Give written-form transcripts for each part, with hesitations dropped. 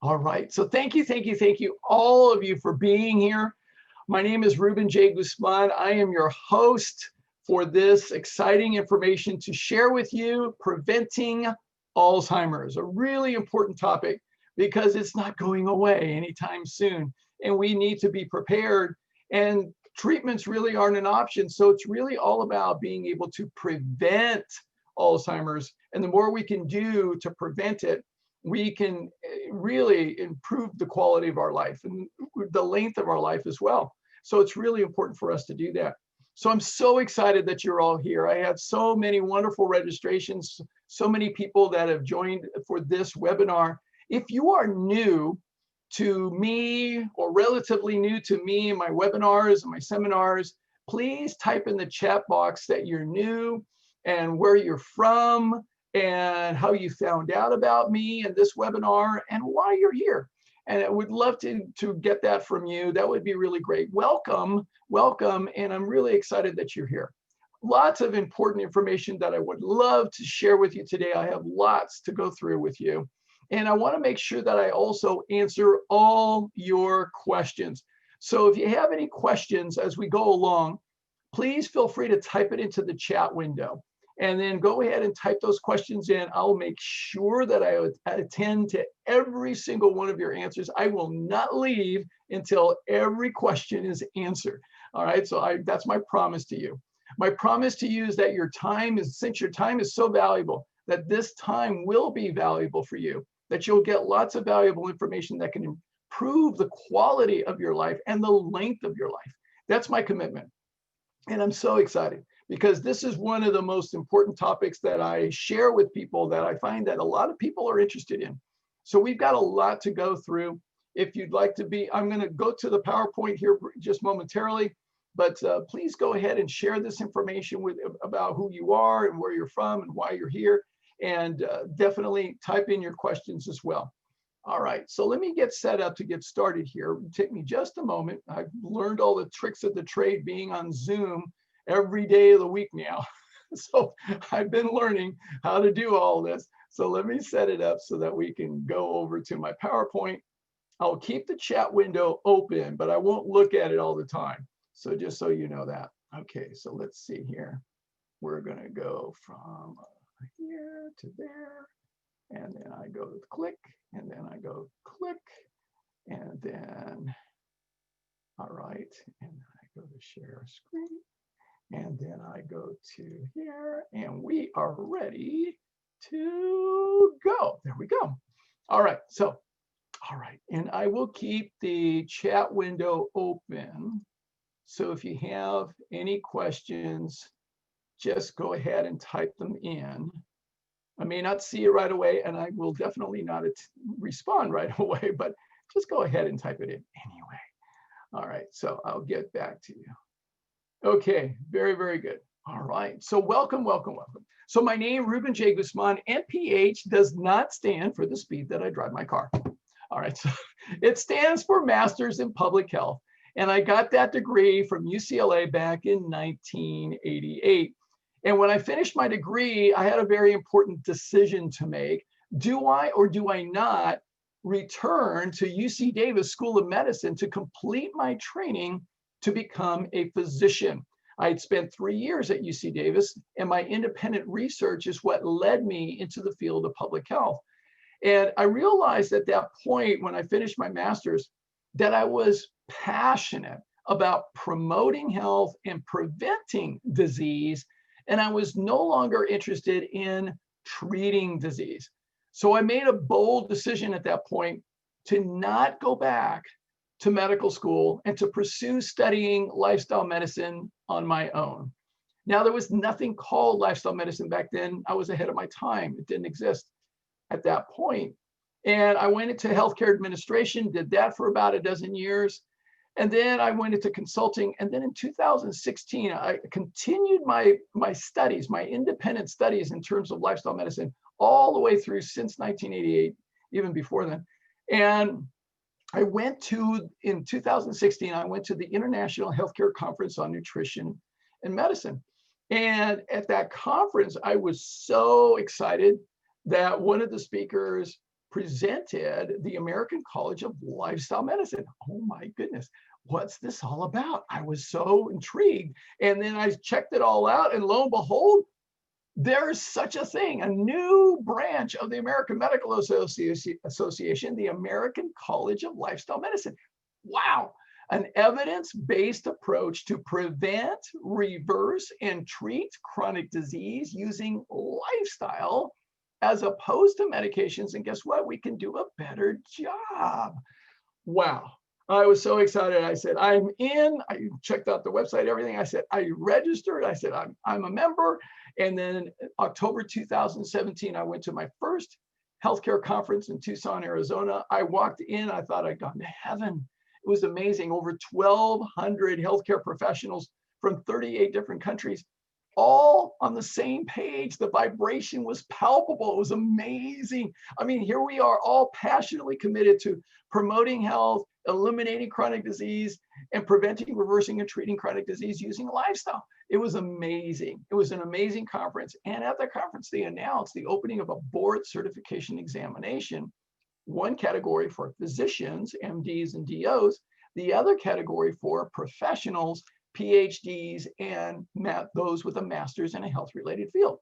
All right. So thank you, all of you for being here. My name is Ruben J. Guzman. I am your host for this exciting information to share with you, preventing Alzheimer's, a really important topic because it's not going away anytime soon. And we need to be prepared. And treatments really aren't an option. So it's really all about being able to prevent Alzheimer's. And the more we can do to prevent it, we can really improve the quality of our life and the length of our life as well. So it's really important for us to do that. So I'm so excited that you're all here. I had so many wonderful registrations, so many people that have joined for this webinar. If you are new to me or relatively new to me and my webinars and my seminars, please type in the chat box that you're new and where you're from and how you found out about me and this webinar and why you're here. And I would love to get that from you. That would be really great. Welcome, welcome. And I'm really excited that you're here. Lots of important information that I would love to share with you today. I have lots to go through with you. And I want to make sure that I also answer all your questions. So if you have any questions as we go along, please feel free to type it into the chat window. And then go ahead and type those questions in. I'll make sure that I attend to every single one of your answers. I will not leave until every question is answered. All right, so that's my promise to you. My promise to you is that your time is, since your time is so valuable, that this time will be valuable for you, that you'll get lots of valuable information that can improve the quality of your life and the length of your life. That's my commitment. And I'm so excited because this is one of the most important topics that I share with people that I find that a lot of people are interested in. So we've got a lot to go through. If you'd like to be, I'm going to go to the PowerPoint here just momentarily, but please go ahead and share this information about who you are and where you're from and why you're here. And definitely type in your questions as well. All right, so let me get set up to get started here. It'll take me just a moment. I've learned all the tricks of the trade being on Zoom every day of the week now. So I've been learning how to do all this. So let me set it up so that we can go over to my PowerPoint. I'll keep the chat window open, but I won't look at it all the time. So just so you know that. Okay, so let's see here. We're gonna go from here to there. And then I go to click, and then I go click, and then, all right, and I go to share screen, and then I go to here, and we are ready to go. There we go. All right, so, all right, and I will keep the chat window open. So if you have any questions, just go ahead and type them in. I may not see it right away, and I will definitely not respond right away, but just go ahead and type it in anyway. All right, so I'll get back to you. Okay, very, very good. All right, so welcome, welcome, welcome. So my name, Ruben J. Guzman, MPH does not stand for the speed that I drive my car. All right, so it stands for Masters in Public Health, and I got that degree from UCLA back in 1988. And when I finished my degree, I had a very important decision to make. Do I or do I not return to UC Davis School of Medicine to complete my training to become a physician? I had spent 3 years at UC Davis, and my independent research is what led me into the field of public health. And I realized at that point when I finished my master's that I was passionate about promoting health and preventing disease. And I was no longer interested in treating disease. So I made a bold decision at that point to not go back to medical school and to pursue studying lifestyle medicine on my own. Now, there was nothing called lifestyle medicine back then. I was ahead of my time. It didn't exist at that point. And I went into healthcare administration, did that for about a dozen years. And then I went into consulting. And then in 2016, I continued my studies, my independent studies in terms of lifestyle medicine all the way through since 1988, even before then. And I went to, in 2016, I went to the International Healthcare Conference on Nutrition and Medicine. And at that conference, I was so excited that one of the speakers presented the American College of Lifestyle Medicine. Oh my goodness, what's this all about? I was so intrigued. And then I checked it all out, and lo and behold, there's such a thing, a new branch of the American Medical Association, the American College of Lifestyle Medicine. Wow, an evidence-based approach to prevent, reverse, and treat chronic disease using lifestyle as opposed to medications. And guess what? We can do a better job. Wow. I was so excited. I said, I'm in. I checked out the website, everything. I said, I registered. I said, I'm a member. And then October 2017, I went to my first healthcare conference in Tucson, Arizona. I walked in. I thought I'd gone to heaven. It was amazing. Over 1,200 healthcare professionals from 38 different countries, all on the same page. The vibration was palpable. It was amazing. I mean, here we are, all passionately committed to promoting health, eliminating chronic disease, and preventing, reversing, and treating chronic disease using lifestyle. It was amazing. It was an amazing conference. And at the conference, they announced the opening of a board certification examination, one category for physicians, MDs and DOs, the other category for professionals, PhDs, and those with a master's in a health-related field.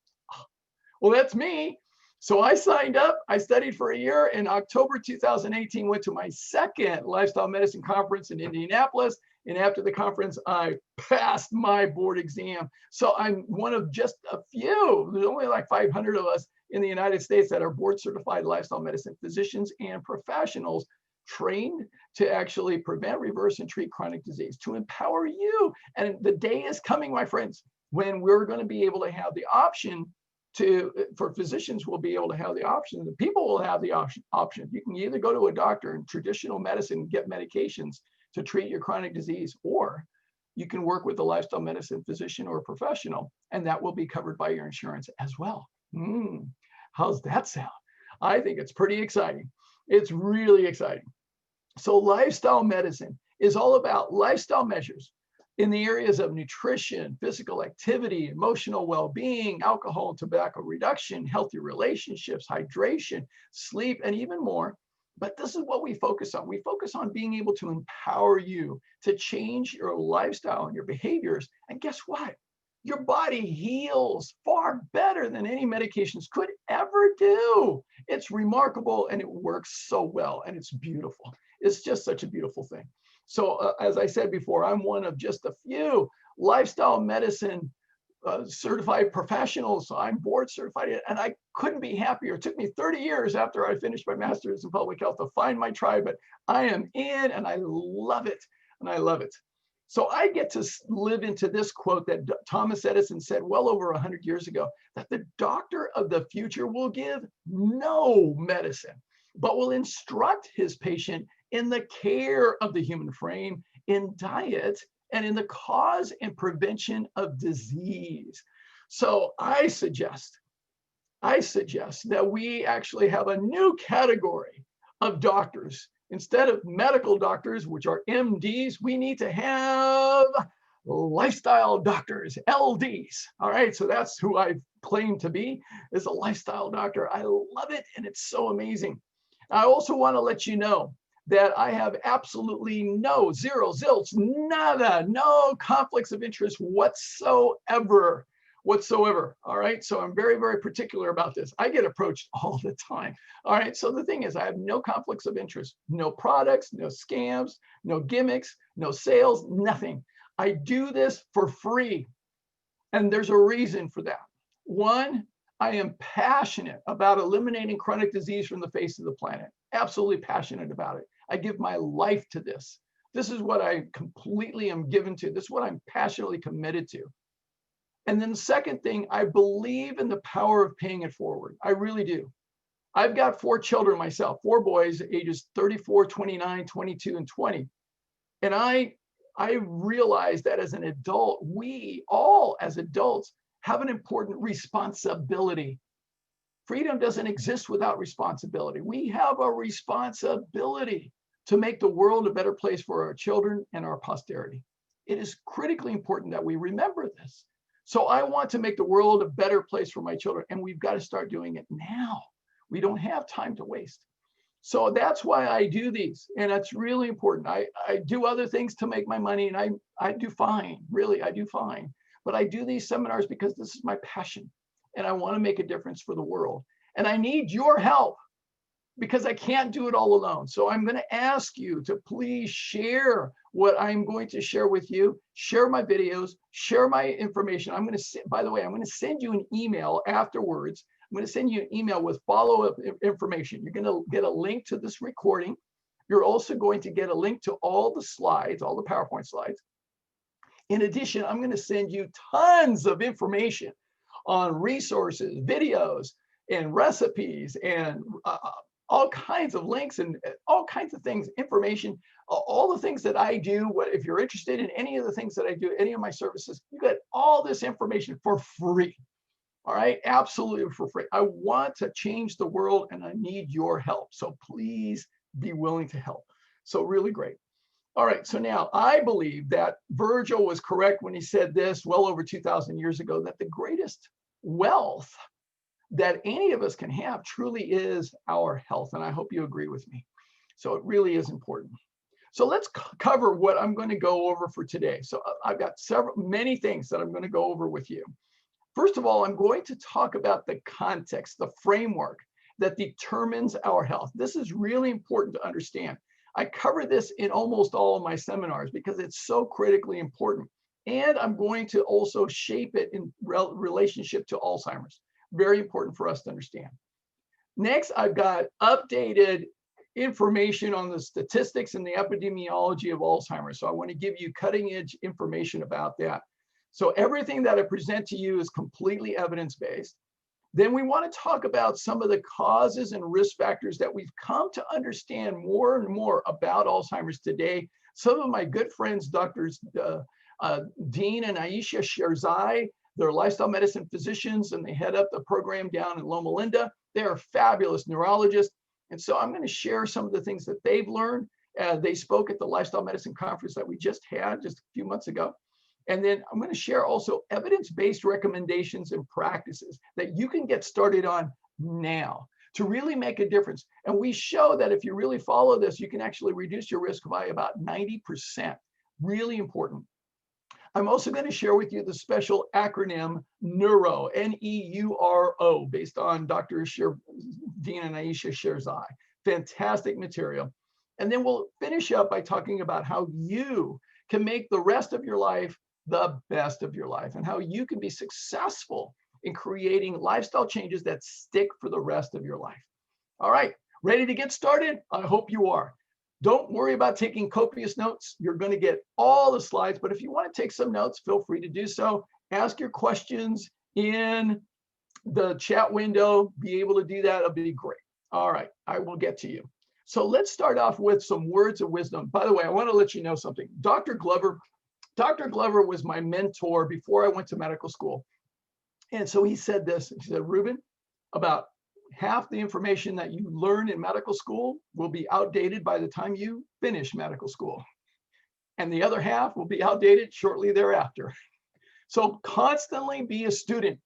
Well, that's me. So I signed up, I studied for a year. In October 2018, went to my second lifestyle medicine conference in Indianapolis. And after the conference, I passed my board exam. So I'm one of just a few, there's only like 500 of us in the United States that are board certified lifestyle medicine physicians and professionals trained to actually prevent, reverse, and treat chronic disease, to empower you. And the day is coming, my friends, when we're going to be able to have the option for physicians will be able to have the option, the people will have the option. You can either go to a doctor in traditional medicine and get medications to treat your chronic disease, or you can work with a lifestyle medicine physician or professional, and that will be covered by your insurance as well. How's that sound? I think it's pretty exciting. It's really exciting. So lifestyle medicine is all about lifestyle measures in the areas of nutrition, physical activity, emotional well-being, alcohol and tobacco reduction, healthy relationships, hydration, sleep, and even more. But this is what we focus on. We focus on being able to empower you to change your lifestyle and your behaviors. And guess what? Your body heals far better than any medications could ever do. It's remarkable, and it works so well, and it's beautiful. It's just such a beautiful thing. So as I said before, I'm one of just a few lifestyle medicine certified professionals. So I'm board certified, and I couldn't be happier. It took me 30 years after I finished my master's in public health to find my tribe, but I am in, and I love it, and I love it. So I get to live into this quote that Thomas Edison said well over 100 years ago, that the doctor of the future will give no medicine, but will instruct his patient in the care of the human frame, in diet, and in the cause and prevention of disease. So I suggest that we actually have a new category of doctors. Instead of medical doctors, which are MDs, we need to have lifestyle doctors, LDs. All right, so that's who I claim to be, is a lifestyle doctor. I love it, and it's so amazing. I also want to let you know that I have absolutely no, zero, zilch, nada, no conflicts of interest whatsoever. All right, so I'm very, very particular about this. I get approached all the time. All right, so the thing is, I have no conflicts of interest, no products, no scams, no gimmicks, no sales, nothing. I do this for free, and there's a reason for that. One, I am passionate about eliminating chronic disease from the face of the planet. Absolutely passionate about it. I give my life to this. This is what I completely am given to. This is what I'm passionately committed to. And then the second thing, I believe in the power of paying it forward. I really do. I've got 4 children myself, 4 boys, ages 34, 29, 22, and 20. And I realize that as an adult, we all as adults have an important responsibility. Freedom doesn't exist without responsibility. We have a responsibility to make the world a better place for our children and our posterity. It is critically important that we remember this. So I want to make the world a better place for my children, and we've got to start doing it now. We don't have time to waste. So that's why I do these. And that's really important. I do other things to make my money, and I do fine. Really, I do fine. But I do these seminars because this is my passion and I want to make a difference for the world. And I need your help because I can't do it all alone. So I'm going to ask you to please share what I'm going to share with you, share my videos, share my information. I'm going to, by the way, I'm going to send you an email afterwards. I'm going to send you an email with follow-up information. You're going to get a link to this recording. You're also going to get a link to all the slides, all the PowerPoint slides. In addition, I'm going to send you tons of information on resources, videos, and recipes, and all kinds of links and all kinds of things, information, all the things that I do. What if you're interested in any of the things that I do, any of my services, you get all this information for free. All right, absolutely for free. I want to change the world and I need your help. So please be willing to help. So really great. All right, so now I believe that Virgil was correct when he said this well over 2,000 years ago, that the greatest wealth that any of us can have truly is our health. And I hope you agree with me. So it really is important. So let's cover what I'm going to go over for today. So I've got many things that I'm going to go over with you. First of all, I'm going to talk about the context, the framework that determines our health. This is really important to understand. I cover this in almost all of my seminars because it's so critically important. And I'm going to also shape it in relationship to Alzheimer's. Very important for us to understand. Next, I've got updated information on the statistics and the epidemiology of Alzheimer's. So I want to give you cutting edge information about that. So everything that I present to you is completely evidence-based. Then we want to talk about some of the causes and risk factors that we've come to understand more and more about Alzheimer's today. Some of my good friends, Drs. Dean and Aisha Sherzai, they're lifestyle medicine physicians, and they head up the program down in Loma Linda. They are fabulous neurologists. And so I'm going to share some of the things that they've learned. They spoke at the lifestyle medicine conference that we just had just a few months ago. And then I'm going to share also evidence-based recommendations and practices that you can get started on now to really make a difference. And we show that if you really follow this, you can actually reduce your risk by about 90%. Really important. I'm also going to share with you the special acronym NEURO, N-E-U-R-O, based on Dr. Dean and Aisha Sherzai. Fantastic material. And then we'll finish up by talking about how you can make the rest of your life the best of your life and how you can be successful in creating lifestyle changes that stick for the rest of your life. All right, ready to get started? I hope you are. Don't worry about taking copious notes. You're going to get all the slides, but if you want to take some notes, feel free to do so. Ask your questions in the chat window. Be able to do that. It'll be great. All right, I will get to you. So let's start off with some words of wisdom. By the way, I want to let you know something. Dr. Glover was my mentor before I went to medical school. And so he said this, he said, Ruben, about half the information that you learn in medical school will be outdated by the time you finish medical school. And the other half will be outdated shortly thereafter. So constantly be a student.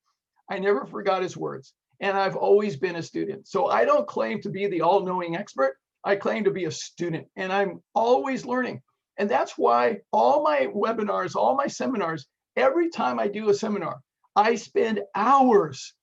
I never forgot his words. And I've always been a student. So I don't claim to be the all-knowing expert. I claim to be a student, and I'm always learning. And that's why all my webinars, all my seminars, every time I do a seminar, I spend hours,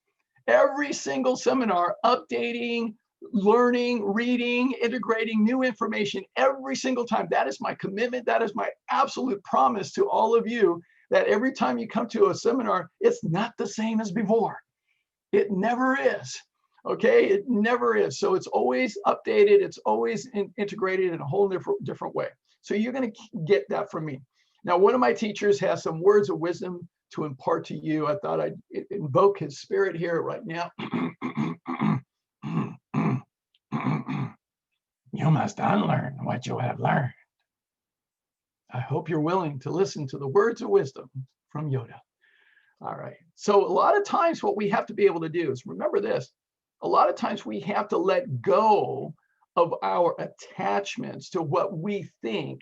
every single seminar, updating, learning, reading, integrating new information every single time. That is my commitment. That is my absolute promise to all of you, that every time you come to a seminar, it's not the same as before. It never is. Okay, it never is. So it's always updated. It's always integrated in a whole different way. So you're going to get that from me. Now, one of my teachers has some words of wisdom to impart to you. I thought I'd invoke his spirit here right now. You must unlearn what you have learned. I hope you're willing to listen to the words of wisdom from Yoda. All right. So a lot of times what we have to be able to do is remember this. A lot of times we have to let go of our attachments to what we think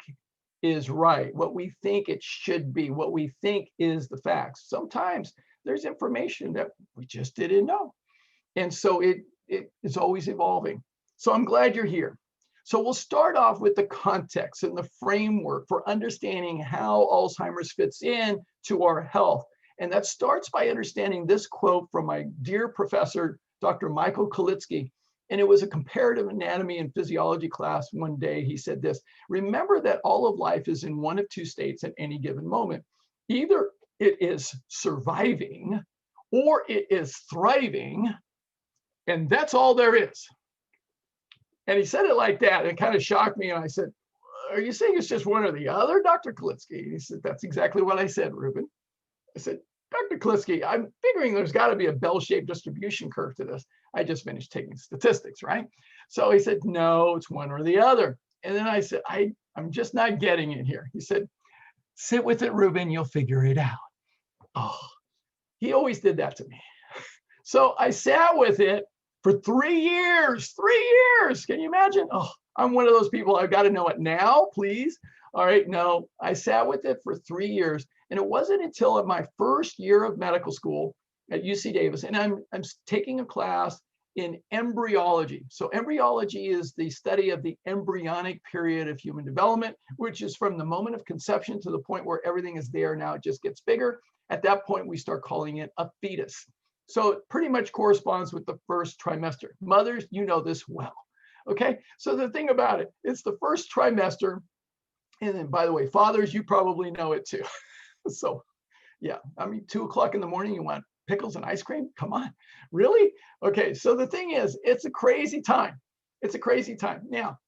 is right, what we think it should be, what we think is the facts. Sometimes there's information that we just didn't know. And so it is always evolving. So I'm glad you're here. So we'll start off with the context and the framework for understanding how Alzheimer's fits in to our health. And that starts by understanding this quote from my dear professor, Dr. Michael Kalitsky. And it was a comparative anatomy and physiology class one day. He said this: remember that all of life is in one of two states at any given moment. Either it is surviving or it is thriving, and that's all there is. And he said it like that. It kind of shocked me. And I said, are you saying it's just one or the other, Dr. Kalitsky? And he said, that's exactly what I said, Ruben. I said, Dr. Kalitsky, I'm figuring there's got to be a bell-shaped distribution curve to this. I just finished taking statistics, right? So he said, no, it's one or the other. And then I said, I'm just not getting it here. He said, sit with it, Ruben, you'll figure it out. Oh, he always did that to me. So I sat with it for 3 years, 3 years. Can you imagine? Oh, I'm one of those people, I've got to know it now, please. All right, no, I sat with it for 3 years. And it wasn't until at my first year of medical school at UC Davis, and I'm taking a class in embryology. So embryology is the study of the embryonic period of human development, which is from the moment of conception to the point where everything is there. Now it just gets bigger. At that point, we start calling it a fetus. So it pretty much corresponds with the first trimester. Mothers, you know this well. Okay, so the thing about it, it's the first trimester. And then, by the way, fathers, you probably know it too. So yeah, I mean, 2 o'clock in the morning, you want pickles and ice cream? Come on, really? Okay, so the thing is, it's a crazy time. It's a crazy time. Now,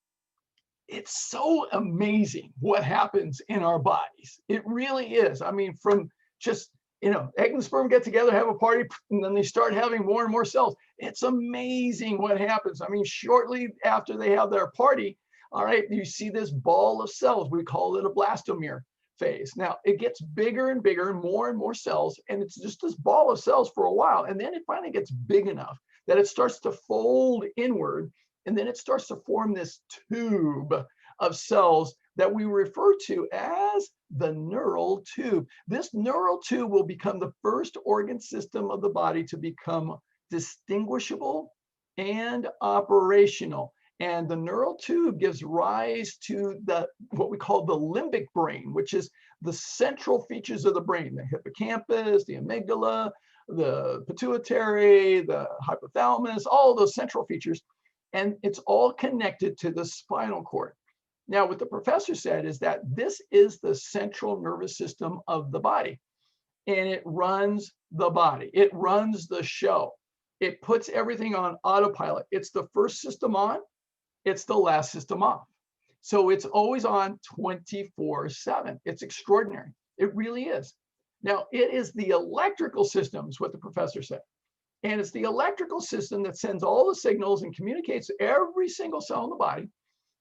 it's so amazing what happens in our bodies. It really is. I mean, from just, egg and sperm get together, have a party, and then they start having more and more cells. It's amazing what happens. I mean, shortly after they have their party, all right, you see this ball of cells. We call it a blastomere phase. Now, it gets bigger and bigger and more cells, and it's just this ball of cells for a while. And then it finally gets big enough that it starts to fold inward, and then it starts to form this tube of cells that we refer to as the neural tube. This neural tube will become the first organ system of the body to become distinguishable and operational. And the neural tube gives rise to what we call the limbic brain, which is the central features of the brain: the hippocampus, the amygdala, the pituitary, the hypothalamus, all those central features. And it's all connected to the spinal cord. Now, what the professor said is that this is the central nervous system of the body, and it runs the body. It runs the show. It puts everything on autopilot. It's the first system on. It's the last system off. So it's always on 24/7. It's extraordinary. It really is. Now, it is the electrical system, is what the professor said. And it's the electrical system that sends all the signals and communicates to every single cell in the body.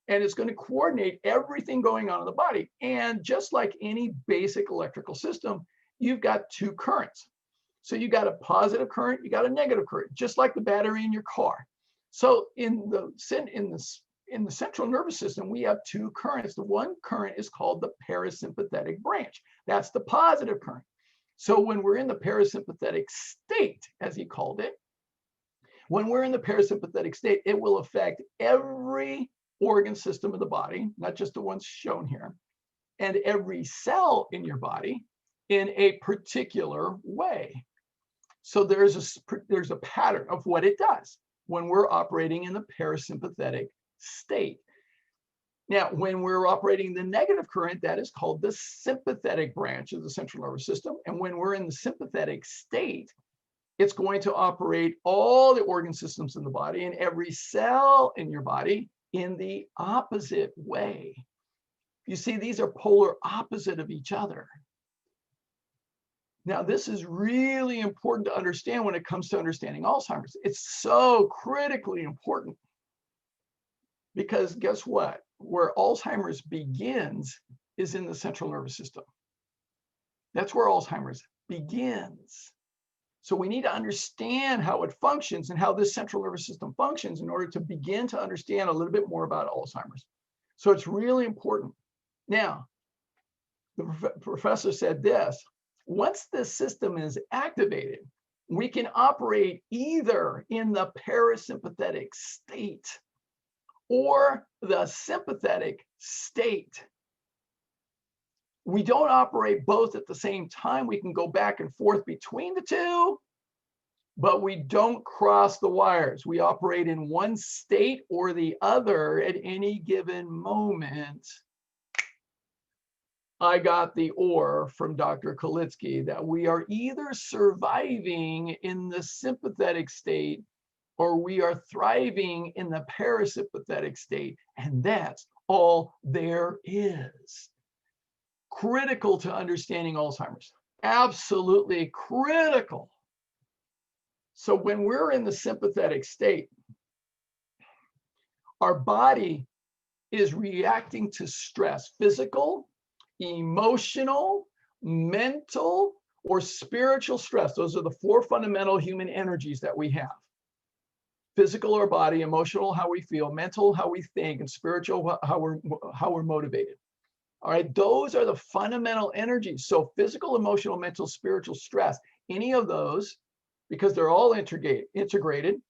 And it's going to coordinate everything going on in the body. And just like any basic electrical system, you've got two currents. So you got a positive current, you got a negative current, just like the battery in your car. So in the central nervous system, we have two currents. The one current is called the parasympathetic branch. That's the positive current. So when we're in the parasympathetic state, as he called it, when we're in the parasympathetic state, it will affect every organ system of the body, not just the ones shown here, and every cell in your body in a particular way. So there's a pattern of what it does when we're operating in the parasympathetic state. Now, when we're operating the negative current, that is called the sympathetic branch of the central nervous system. And when we're in the sympathetic state, it's going to operate all the organ systems in the body and every cell in your body in the opposite way. You see, these are polar opposite of each other. Now, this is really important to understand when it comes to understanding Alzheimer's. It's so critically important because guess what? Where Alzheimer's begins is in the central nervous system. That's where Alzheimer's begins. So we need to understand how it functions and how this central nervous system functions in order to begin to understand a little bit more about Alzheimer's. So it's really important. Now, the professor said this: once this system is activated, we can operate either in the parasympathetic state or the sympathetic state. We don't operate both at the same time. We can go back and forth between the two, but we don't cross the wires. We operate in one state or the other at any given moment. I got the or from Dr. Kalitsky that we are either surviving in the sympathetic state or we are thriving in the parasympathetic state. And that's all there is. Critical to understanding Alzheimer's. Absolutely critical. So when we're in the sympathetic state, our body is reacting to stress, physical, emotional, mental, or spiritual stress. Those are the four fundamental human energies that we have. Physical, our body; emotional, how we feel; mental, how we think; and spiritual, how we're motivated. All right, those are the fundamental energies. So physical, emotional, mental, spiritual stress, any of those, because they're all integrated,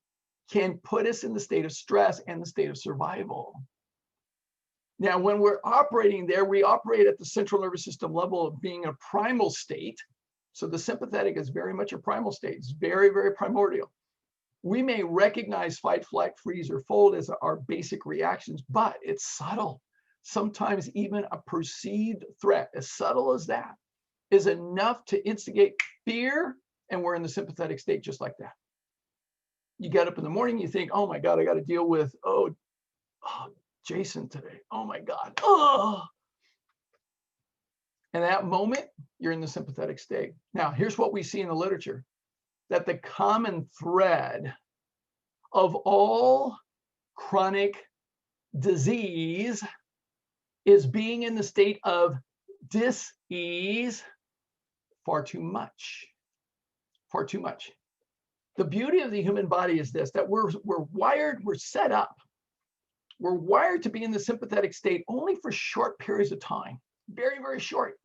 can put us in the state of stress and the state of survival. Now, when we're operating there, we operate at the central nervous system level of being a primal state. So the sympathetic is very much a primal state. It's very, very primordial. We may recognize fight, flight, freeze, or fold as our basic reactions, but it's subtle. Sometimes even a perceived threat, as subtle as that, is enough to instigate fear, and we're in the sympathetic state just like that. You get up in the morning, you think, oh my God, I got to deal with, Jason today. Oh my God. Oh. And that moment, you're in the sympathetic state. Now, here's what we see in the literature, that the common thread of all chronic disease is being in the state of dis-ease far too much. Far too much. The beauty of the human body is this, that we're wired, we're set up. We're wired to be in the sympathetic state only for short periods of time, very, very short.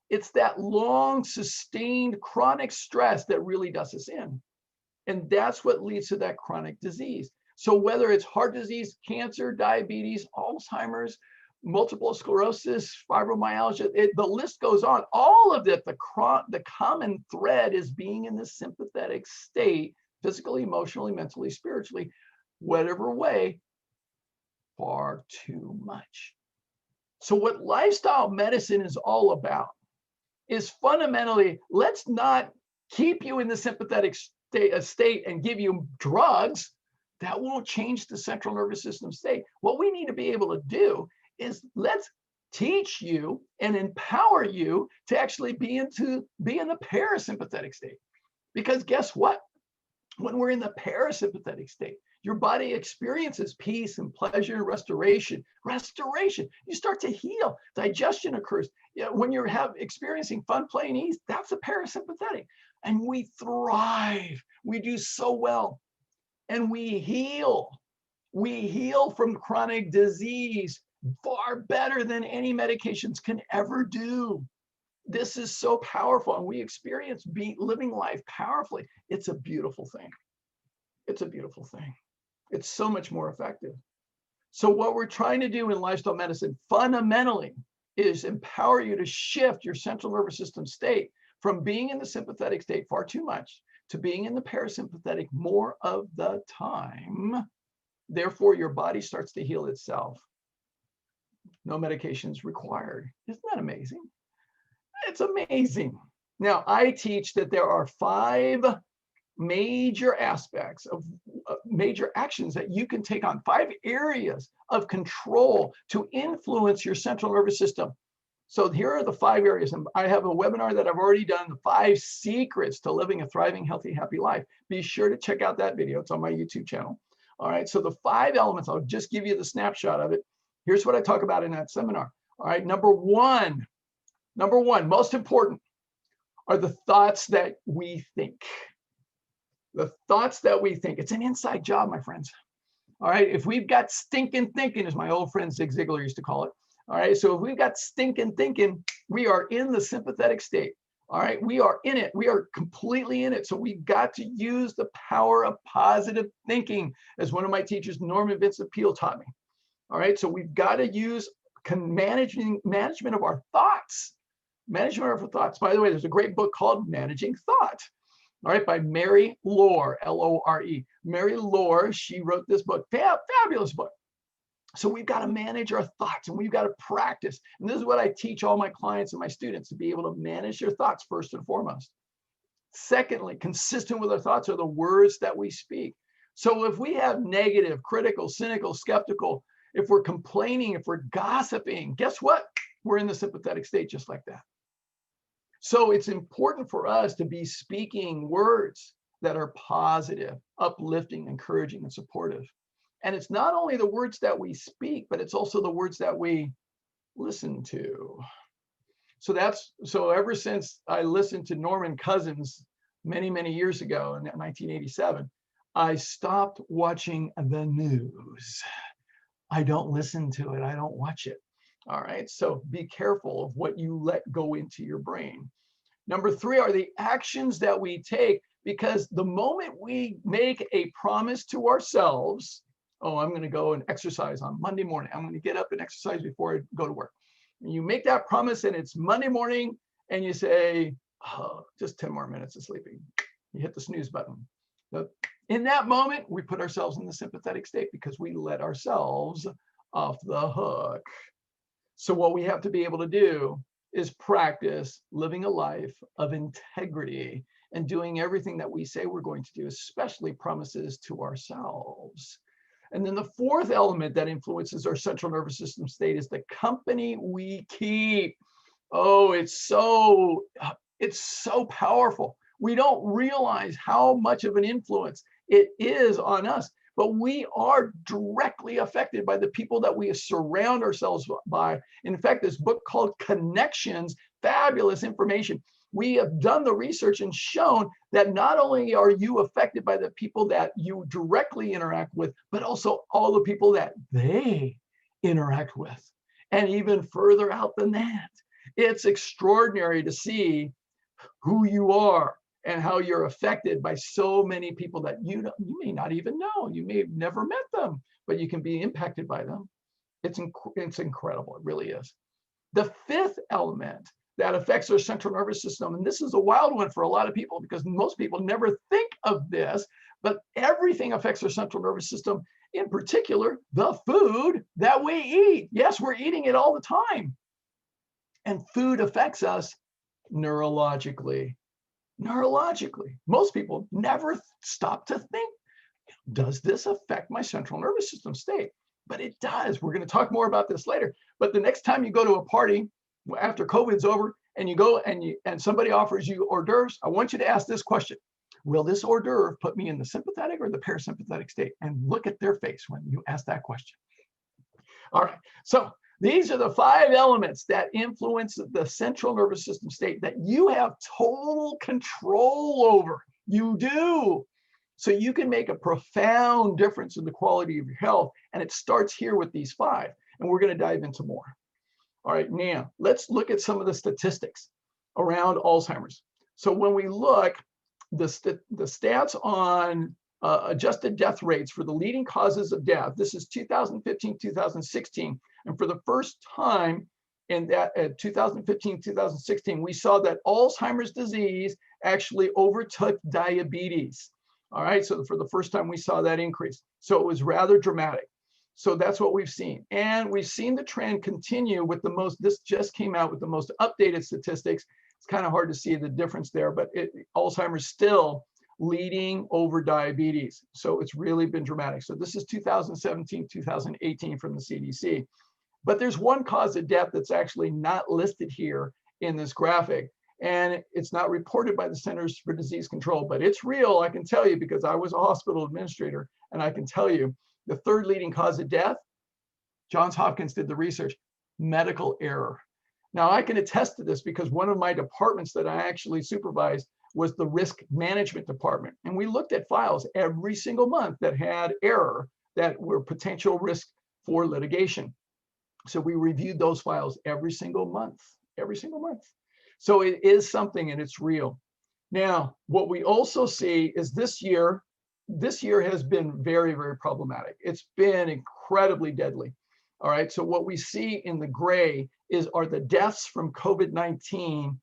It's that long, sustained, chronic stress that really does us in. And that's what leads to that chronic disease. So whether it's heart disease, cancer, diabetes, Alzheimer's, multiple sclerosis, fibromyalgia, the list goes on. All of it, the common thread is being in the sympathetic state, physically, emotionally, mentally, spiritually, whatever way, far too much. So what lifestyle medicine is all about is fundamentally, let's not keep you in the sympathetic state and give you drugs. That won't change the central nervous system state. What we need to be able to do is let's teach you and empower you to actually be in the parasympathetic state. Because guess what? When we're in the parasympathetic state, your body experiences peace and pleasure and restoration. Restoration. You start to heal. Digestion occurs. When you're experiencing fun, play, and ease, that's a parasympathetic. And we thrive. We do so well. And we heal. We heal from chronic disease far better than any medications can ever do. This is so powerful, and we experience living life powerfully. It's a beautiful thing. It's a beautiful thing. It's so much more effective. So what we're trying to do in lifestyle medicine fundamentally is empower you to shift your central nervous system state from being in the sympathetic state far too much to being in the parasympathetic more of the time. Therefore, your body starts to heal itself. No medications required. Isn't that amazing? It's amazing. Now, I teach that there are 5 major aspects of major actions that you can take on, 5 areas of control to influence your central nervous system. So here are the 5 areas. And I have a webinar that I've already done, the 5 secrets to living a thriving, healthy, happy life. Be sure to check out that video. It's on my YouTube channel. All right. So the 5 elements, I'll just give you the snapshot of it. Here's what I talk about in that seminar. All right. Number one, most important, are the thoughts that we think. The thoughts that we think. It's an inside job, my friends. All right. If we've got stinking thinking, as my old friend Zig Ziglar used to call it. All right. So if we've got stinking thinking, we are in the sympathetic state. All right, we are in it. We are completely in it. So we've got to use the power of positive thinking, as one of my teachers, Norman Vincent Peale, taught me. All right, so we've got to use management of our thoughts. Management of our thoughts. By the way, there's a great book called Managing Thought, all right, by Mary Lore, L-O-R-E. Mary Lore, she wrote this book, fabulous book. So we've got to manage our thoughts, and we've got to practice. And this is what I teach all my clients and my students, to be able to manage their thoughts first and foremost. Secondly, consistent with our thoughts are the words that we speak. So if we have negative, critical, cynical, skeptical, if we're complaining, if we're gossiping, guess what? We're in the sympathetic state just like that. So it's important for us to be speaking words that are positive, uplifting, encouraging, and supportive. And it's not only the words that we speak, but it's also the words that we listen to. So ever since I listened to Norman Cousins many, many years ago in 1987, I stopped watching the news. I don't listen to it. I don't watch it. All right. So be careful of what you let go into your brain. Number 3 are the actions that we take, because the moment we make a promise to ourselves, oh, I'm going to go and exercise on Monday morning. I'm going to get up and exercise before I go to work. And you make that promise and it's Monday morning and you say, oh, just 10 more minutes of sleeping. You hit the snooze button. In that moment, we put ourselves in the sympathetic state because we let ourselves off the hook. So what we have to be able to do is practice living a life of integrity and doing everything that we say we're going to do, especially promises to ourselves. And then the 4th element that influences our central nervous system state is the company we keep. Oh, it's so powerful. We don't realize how much of an influence it is on us, but we are directly affected by the people that we surround ourselves by. In fact, this book called Connections, fabulous information. We have done the research and shown that not only are you affected by the people that you directly interact with, but also all the people that they interact with. And even further out than that, it's extraordinary to see who you are and how you're affected by so many people that you may not even know. You may have never met them, but you can be impacted by them. It's incredible. It really is. The 5th element that affects our central nervous system, and this is a wild one for a lot of people because most people never think of this, but everything affects our central nervous system, in particular, the food that we eat. Yes, we're eating it all the time. And food affects us neurologically. Neurologically. Most people never stop to think, does this affect my central nervous system state? But it does. We're going to talk more about this later. But the next time you go to a party after COVID's over and you go and somebody offers you hors d'oeuvres, I want you to ask this question. Will this hors d'oeuvre put me in the sympathetic or the parasympathetic state? And look at their face when you ask that question. All right. So these are the 5 elements that influence the central nervous system state that you have total control over. You do. So you can make a profound difference in the quality of your health. And it starts here with these 5. And we're going to dive into more. All right, now let's look at some of the statistics around Alzheimer's. So when we look, the stats on adjusted death rates for the leading causes of death, this is 2015, 2016. And for the first time in that 2015, 2016, we saw that Alzheimer's disease actually overtook diabetes. All right, so for the first time we saw that increase. So it was rather dramatic. So that's what we've seen. And we've seen the trend continue with this just came out with the most updated statistics. It's kind of hard to see the difference there, but Alzheimer's still leading over diabetes. So it's really been dramatic. So this is 2017, 2018 from the CDC. But there's one cause of death that's actually not listed here in this graphic. And it's not reported by the Centers for Disease Control, but it's real, I can tell you, because I was a hospital administrator, and I can tell you, the 3rd leading cause of death, Johns Hopkins did the research, medical error. Now, I can attest to this because one of my departments that I actually supervised was the risk management department. And we looked at files every single month that had error, that were potential risk for litigation. So we reviewed those files every single month. So it is something, and it's real. Now, what we also see is this year has been very, very problematic. It's been incredibly deadly. All right. So what we see in the gray are the deaths from COVID-19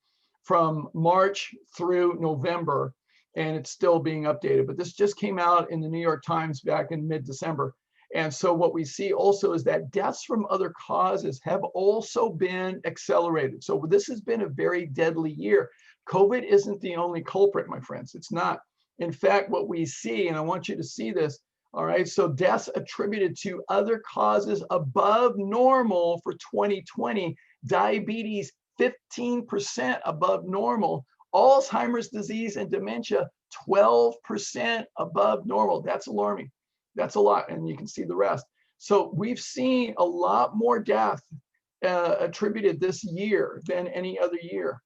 from March through November, and it's still being updated. But this just came out in the New York Times back in mid-December. And so what we see also is that deaths from other causes have also been accelerated. So this has been a very deadly year. COVID isn't the only culprit, my friends. It's not. In fact, what we see, and I want you to see this, all right, so deaths attributed to other causes above normal for 2020, diabetes 15% above normal, Alzheimer's disease and dementia 12% above normal. That's alarming. That's a lot, and you can see the rest. So we've seen a lot more death attributed this year than any other year.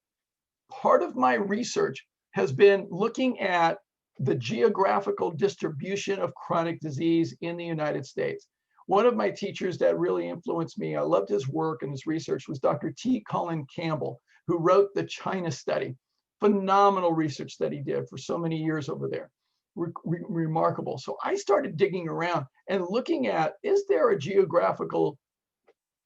Part of my research has been looking at the geographical distribution of chronic disease in the United States. One of my teachers that really influenced me, I loved his work and his research, was Dr. T. Colin Campbell, who wrote the China study. Phenomenal research that he did for so many years over there. Remarkable. So I started digging around and looking at, is there a geographical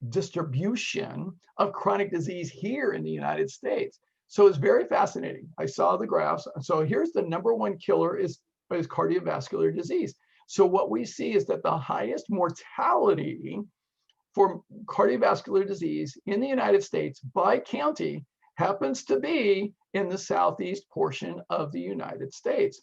distribution of chronic disease here in the United States? So it's very fascinating. I saw the graphs. So here's the number one killer is cardiovascular disease. So what we see is that the highest mortality for cardiovascular disease in the United States by county happens to be in the southeast portion of the United States.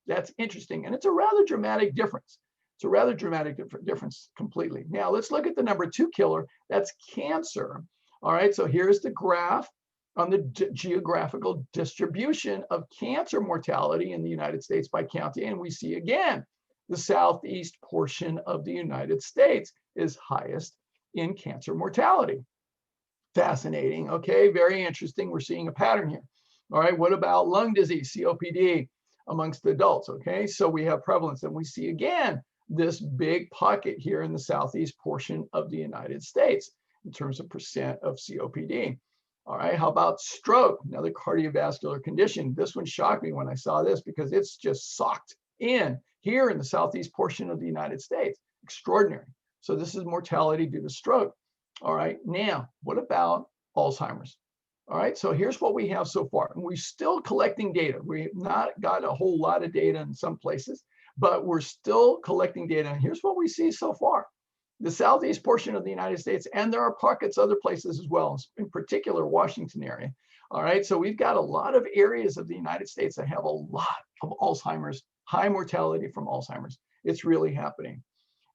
That's interesting. And it's a rather dramatic difference. It's a rather dramatic difference completely. Now let's look at the number two killer. That's cancer. All right, so here's the graph on the geographical distribution of cancer mortality in the United States by county. And we see again, the southeast portion of the United States is highest in cancer mortality. Fascinating. Okay, very interesting. We're seeing a pattern here. All right, what about lung disease, COPD, amongst adults? Okay, so we have prevalence, and we see again this big pocket here in the southeast portion of the United States in terms of percent of COPD. All right, how about stroke, another cardiovascular condition? This one shocked me when I saw this because it's just socked in here in the southeast portion of the United States. Extraordinary. So this is mortality due to stroke. All right, now what about Alzheimer's? All right, so here's what we have so far. And we're still collecting data. We've not got a whole lot of data in some places, but we're still collecting data. And here's what we see so far. The southeast portion of the United States, and there are pockets other places as well, in particular Washington area. All right, so we've got a lot of areas of the United States that have a lot of Alzheimer's, high mortality from Alzheimer's. It's really happening.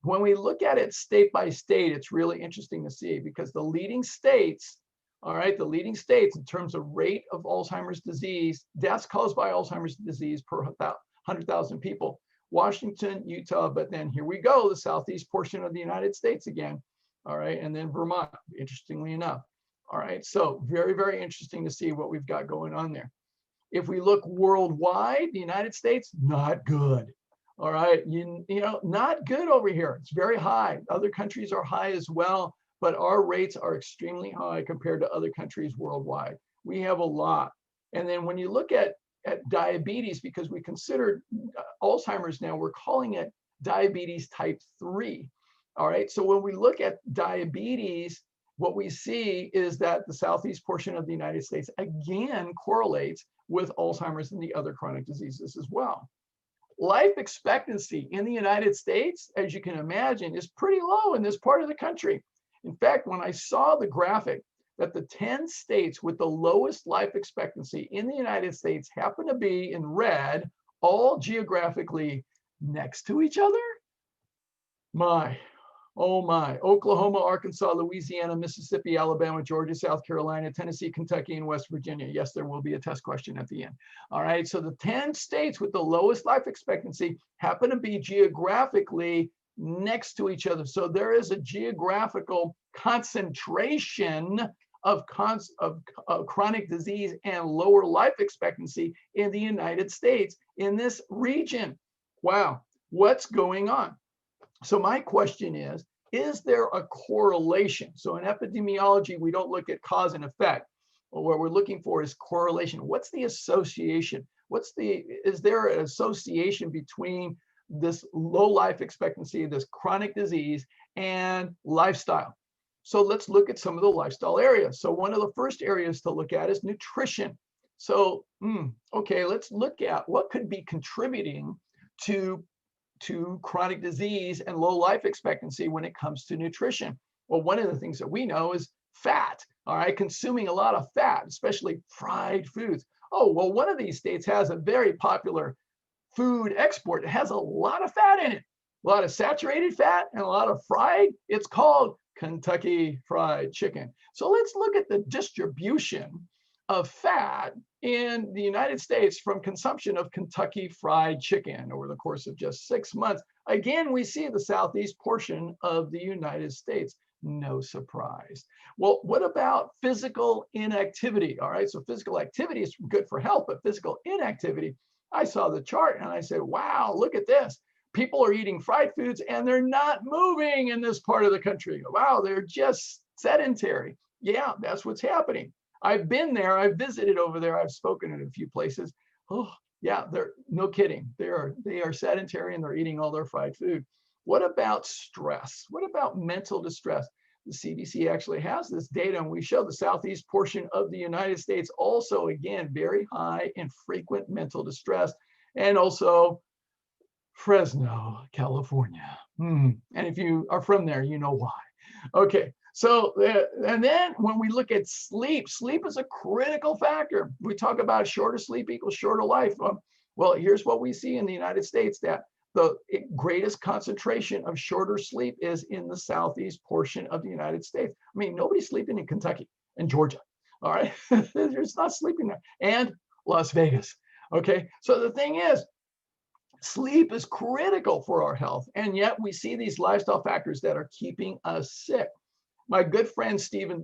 When we look at it state by state, it's really interesting to see because the leading states, all right, the leading states in terms of rate of Alzheimer's disease, deaths caused by Alzheimer's disease per 100,000 people. Washington, Utah, but then here we go, the southeast portion of the United States again. All right, and then Vermont, interestingly enough. All right, so very, very interesting to see what we've got going on there. If we look worldwide, the United States, not good. All right, you know, not good over here. It's very high. Other countries are high as well, but our rates are extremely high compared to other countries worldwide. We have a lot. And then when you look at diabetes, because we consider Alzheimer's now, we're calling it diabetes type 3. All right, so when we look at diabetes, what we see is that the southeast portion of the United States again correlates with Alzheimer's and the other chronic diseases as well. Life expectancy in the United States, as you can imagine, is pretty low in this part of the country. In fact, when I saw the graphic that the 10 states with the lowest life expectancy in the United States happen to be in red, all geographically next to each other, oh my, Oklahoma, Arkansas, Louisiana, Mississippi, Alabama, Georgia, South Carolina, Tennessee, Kentucky, and West Virginia. Yes, there will be a test question at the end. All right, so the 10 states with the lowest life expectancy happen to be geographically next to each other. So there is a geographical concentration of chronic disease and lower life expectancy in the United States in this region. Wow, what's going on? So my question is there a correlation? So in epidemiology, we don't look at cause and effect. what we're looking for is correlation. What's the association? Is there an association between this low life expectancy, this chronic disease, and lifestyle? So let's look at some of the lifestyle areas. So one of the first areas to look at is nutrition. So, okay, let's look at what could be contributing to chronic disease and low life expectancy when it comes to nutrition. Well, one of the things that we know is fat, all right, consuming a lot of fat, especially fried foods. Oh, well, one of these states has a very popular food export. It has a lot of fat in it, a lot of saturated fat and a lot of fried. It's called Kentucky Fried Chicken. So let's look at the distribution of fat in the United States from consumption of Kentucky Fried Chicken over the course of just 6 months. Again, we see the southeast portion of the United States. No surprise. Well, what about physical inactivity? All right, so physical activity is good for health, but physical inactivity, I saw the chart and I said, wow, look at this. People are eating fried foods and they're not moving in this part of the country. Wow, they're just sedentary. Yeah, that's what's happening. I've been there. I've visited over there. I've spoken in a few places. Oh, yeah, they're no kidding. They are sedentary and they're eating all their fried food. What about stress? What about mental distress? The CDC actually has this data, and we show the southeast portion of the United States also, again, very high in frequent mental distress, and also Fresno, California. And if you are from there, you know why. Okay, so, and then when we look at sleep, sleep is a critical factor. We talk about shorter sleep equals shorter life. Well, here's what we see in the United States, that the greatest concentration of shorter sleep is in the southeast portion of the United States. I mean, nobody's sleeping in Kentucky and Georgia, all right? There's not sleeping there. And Las Vegas, okay? So the thing is, sleep is critical for our health, and yet we see these lifestyle factors that are keeping us sick. My good friend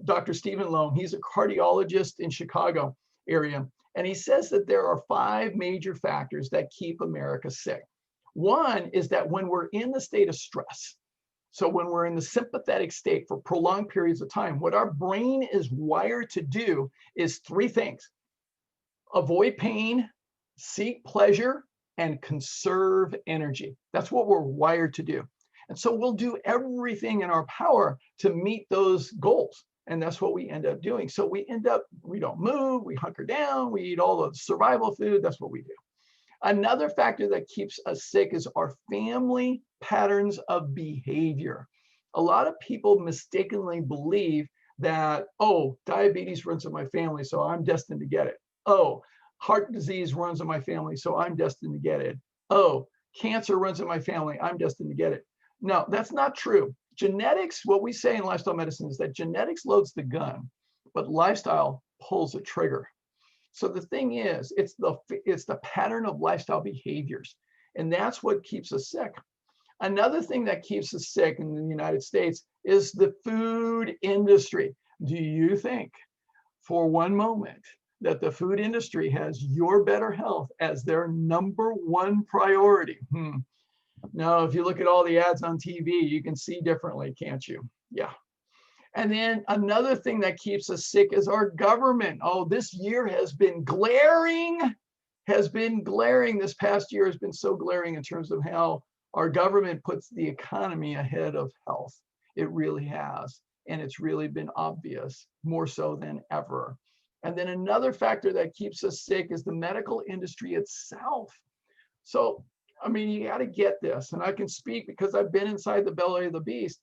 Dr. Stephen Loam, he's a cardiologist in Chicago area, and he says that there are 5 major factors that keep America sick. One is that when we're in the state of stress, so when we're in the sympathetic state for prolonged periods of time, what our brain is wired to do is 3 things: avoid pain, seek pleasure, and conserve energy. That's what we're wired to do. And so we'll do everything in our power to meet those goals. And that's what we end up doing. So we don't move, we hunker down, we eat all the survival food. That's what we do. Another factor that keeps us sick is our family patterns of behavior. A lot of people mistakenly believe that, oh, diabetes runs in my family, so I'm destined to get it. Oh, heart disease runs in my family, so I'm destined to get it. Oh, cancer runs in my family, I'm destined to get it. No, that's not true. Genetics, what we say in lifestyle medicine is that genetics loads the gun, but lifestyle pulls the trigger. So the thing is, it's the pattern of lifestyle behaviors, and that's what keeps us sick. Another thing that keeps us sick in the United States is the food industry. Do you think for one moment that the food industry has your better health as their #1 priority? No, if you look at all the ads on TV, you can see differently, can't you? Yeah. And then another thing that keeps us sick is our government. Oh, this year has been glaring. This past year has been so glaring in terms of how our government puts the economy ahead of health. It really has. And it's really been obvious, more so than ever. And then another factor that keeps us sick is the medical industry itself. So, I mean, you got to get this. And I can speak because I've been inside the belly of the beast.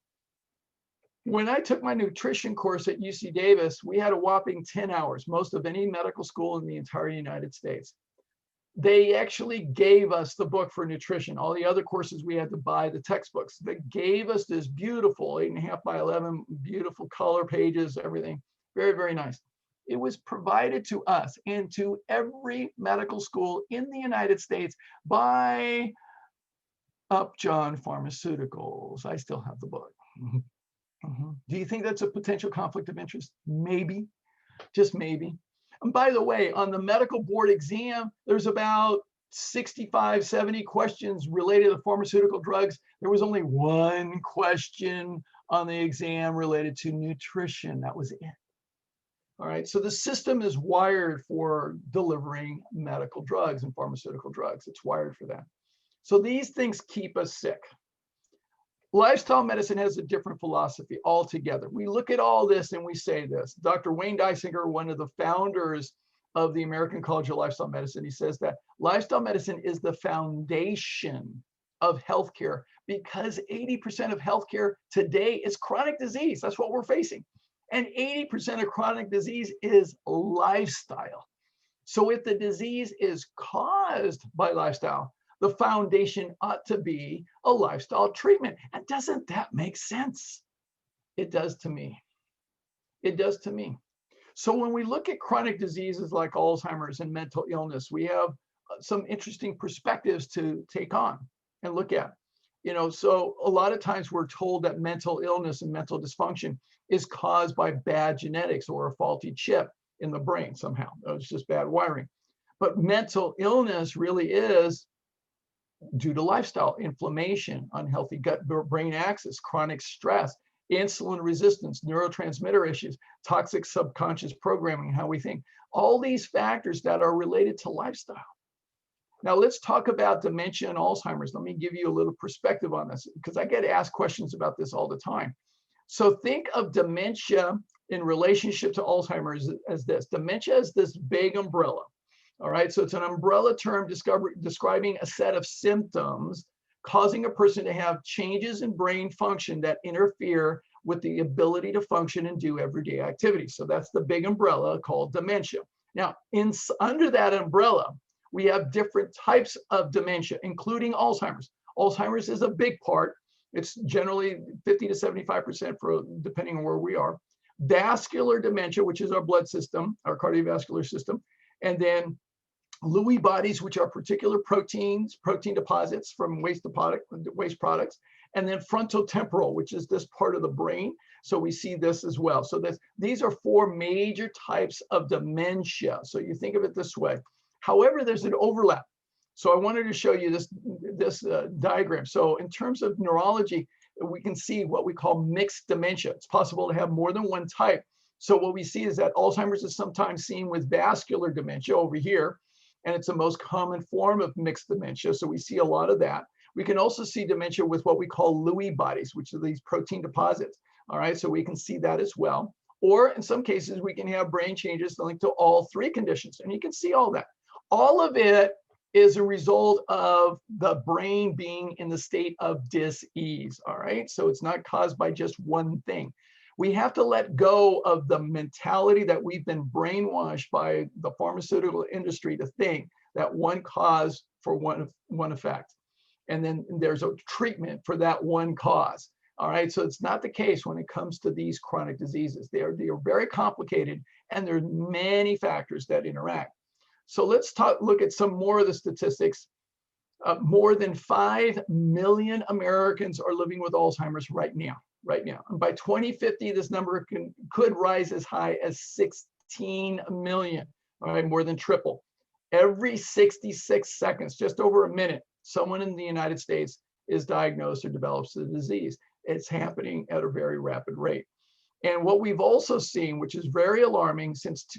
When I took my nutrition course at UC Davis, we had a whopping 10 hours, most of any medical school in the entire United States. They actually gave us the book for nutrition. All the other courses, we had to buy the textbooks. They gave us this beautiful 8.5 by 11, beautiful color pages, everything. Very, very nice. It was provided to us and to every medical school in the United States by Upjohn Pharmaceuticals. I still have the book. Do you think that's a potential conflict of interest? Maybe, just maybe. And by the way, on the medical board exam, there's about 65, 70 questions related to pharmaceutical drugs. There was only 1 question on the exam related to nutrition. That was it. All right, so the system is wired for delivering medical drugs and pharmaceutical drugs. It's wired for that. So these things keep us sick. Lifestyle medicine has a different philosophy altogether. We look at all this and we say this. Dr. Wayne Dysinger, one of the founders of the American College of Lifestyle Medicine, he says that lifestyle medicine is the foundation of healthcare because 80% of healthcare today is chronic disease. That's what we're facing. And 80% of chronic disease is lifestyle. So if the disease is caused by lifestyle, the foundation ought to be a lifestyle treatment. And doesn't that make sense? It does to me. It does to me. So when we look at chronic diseases like Alzheimer's and mental illness, we have some interesting perspectives to take on and look at. So a lot of times we're told that mental illness and mental dysfunction is caused by bad genetics or a faulty chip in the brain somehow. It's just bad wiring. But mental illness really is due to lifestyle, inflammation, unhealthy gut-brain axis, chronic stress, insulin resistance, neurotransmitter issues, toxic subconscious programming, how we think, all these factors that are related to lifestyle. Now let's talk about dementia and Alzheimer's. Let me give you a little perspective on this because I get asked questions about this all the time. So think of dementia in relationship to Alzheimer's as this. Dementia is this big umbrella. All right, so it's an umbrella term describing a set of symptoms causing a person to have changes in brain function that interfere with the ability to function and do everyday activities. So that's the big umbrella called dementia. Now, under that umbrella, we have different types of dementia, including Alzheimer's. Alzheimer's is a big part. It's generally 50 to 75% for depending on where we are. Vascular dementia, which is our blood system, our cardiovascular system, and then Lewy bodies, which are particular protein deposits from waste products, and then frontotemporal, which is this part of the brain. So we see this as well. So these are four major types of dementia. So you think of it this way. However, there's an overlap. So I wanted to show you this diagram. So in terms of neurology, we can see what we call mixed dementia. It's possible to have more than one type. So what we see is that Alzheimer's is sometimes seen with vascular dementia over here, and it's the most common form of mixed dementia. So we see a lot of that. We can also see dementia with what we call Lewy bodies, which are these protein deposits. All right, so we can see that as well. Or in some cases, we can have brain changes linked to all three conditions, and you can see all that. All of it is a result of the brain being in the state of dis-ease, all right? So it's not caused by just one thing. We have to let go of the mentality that we've been brainwashed by the pharmaceutical industry to think that one cause for one effect. And then there's a treatment for that one cause. All right, so it's not the case when it comes to these chronic diseases. They are very complicated, and there's many factors that interact. So let's look at some more of the statistics. More than 5 million Americans are living with Alzheimer's right now. And by 2050, this number could rise as high as 16 million, all right, more than triple. Every 66 seconds, just over a minute, someone in the United States is diagnosed or develops the disease. It's happening at a very rapid rate. And what we've also seen, which is very alarming,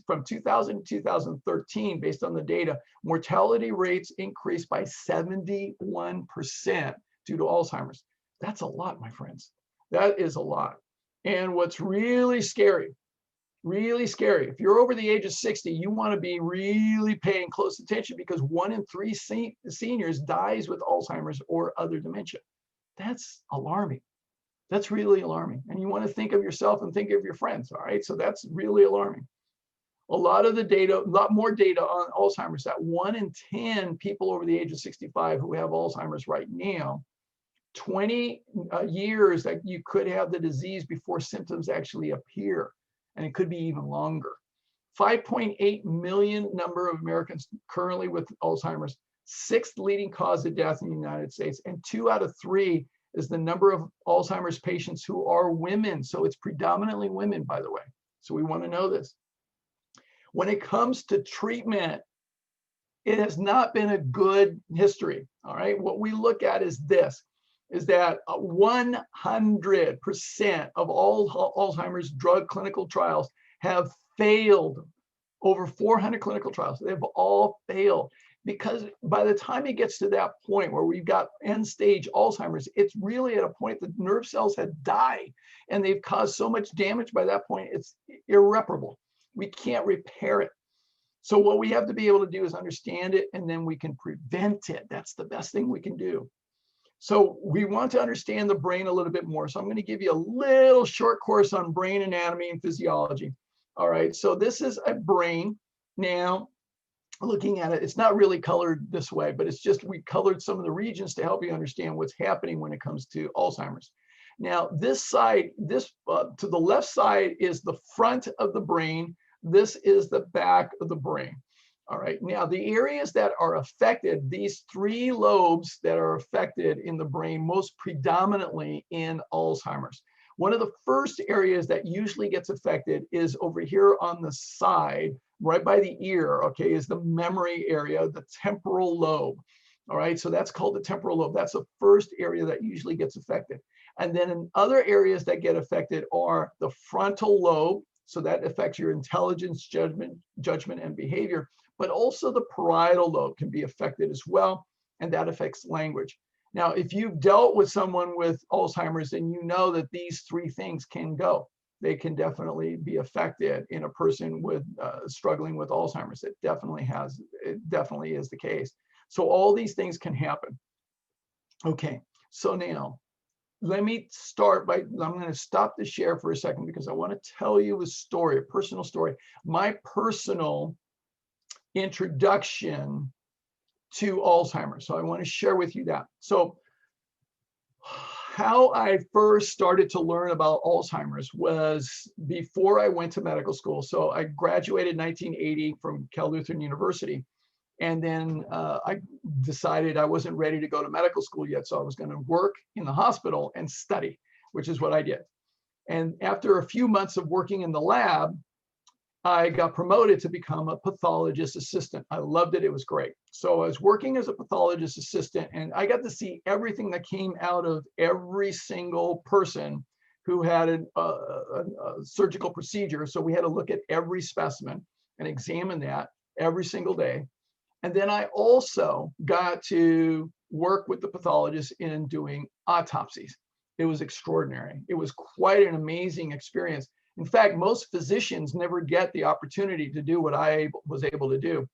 from 2000 to 2013, based on the data, mortality rates increased by 71% due to Alzheimer's. That's a lot, my friends. That is a lot. And what's really scary, if you're over the age of 60, you want to be really paying close attention because 1 in 3 seniors dies with Alzheimer's or other dementia. That's alarming. That's really alarming. And you want to think of yourself and think of your friends, all right? So that's really alarming. A lot more data on Alzheimer's, that 1 in 10 people over the age of 65 who have Alzheimer's right now, 20 years that you could have the disease before symptoms actually appear, and it could be even longer. 5.8 million number of Americans currently with Alzheimer's, 6th leading cause of death in the United States, and 2 out of 3 is the number of Alzheimer's patients who are women. So it's predominantly women, by the way. So we want to know this. When it comes to treatment, it has not been a good history, all right? What we look at is this, is that 100% of all Alzheimer's drug clinical trials have failed over 400 clinical trials. They've all failed because by the time it gets to that point where we've got end stage Alzheimer's, it's really at a point that nerve cells had died and they've caused so much damage by that point, it's irreparable. We can't repair it. So what we have to be able to do is understand it, and then we can prevent it. That's the best thing we can do. So we want to understand the brain a little bit more. So I'm going to give you a little short course on brain anatomy and physiology. All right, so this is a brain. Now, looking at it, it's not really colored this way, but it's just we colored some of the regions to help you understand what's happening when it comes to Alzheimer's. Now, this side, to the left side is the front of the brain. This is the back of the brain. All right, now the areas that are affected, these three lobes that are affected in the brain most predominantly in Alzheimer's. One of the first areas that usually gets affected is over here on the side, right by the ear, okay, is the memory area, the temporal lobe. All right, so that's called the temporal lobe. That's the first area that usually gets affected. And then in other areas that get affected are the frontal lobe. So that affects your intelligence, judgment, and behavior. But also the parietal lobe can be affected as well, and that affects language. Now, if you've dealt with someone with Alzheimer's, then you know that these three things can go. They can definitely be affected in a person with struggling with Alzheimer's. It definitely is the case. So all these things can happen. Okay, so now let me start by, I'm going to stop the share for a second because I want to tell you a story, a personal story, my personal introduction to Alzheimer's. So I want to share with you that. So how I first started to learn about Alzheimer's was before I went to medical school. So I graduated in 1980 from Cal Lutheran University. And then I decided I wasn't ready to go to medical school yet. So I was going to work in the hospital and study, which is what I did. And after a few months of working in the lab, I got promoted to become a pathologist assistant. I loved it. It was great. So I was working as a pathologist assistant, and I got to see everything that came out of every single person who had a surgical procedure. So we had to look at every specimen and examine that every single day. And then I also got to work with the pathologist in doing autopsies. It was extraordinary. It was quite an amazing experience. In fact, most physicians never get the opportunity to do what I was able to do.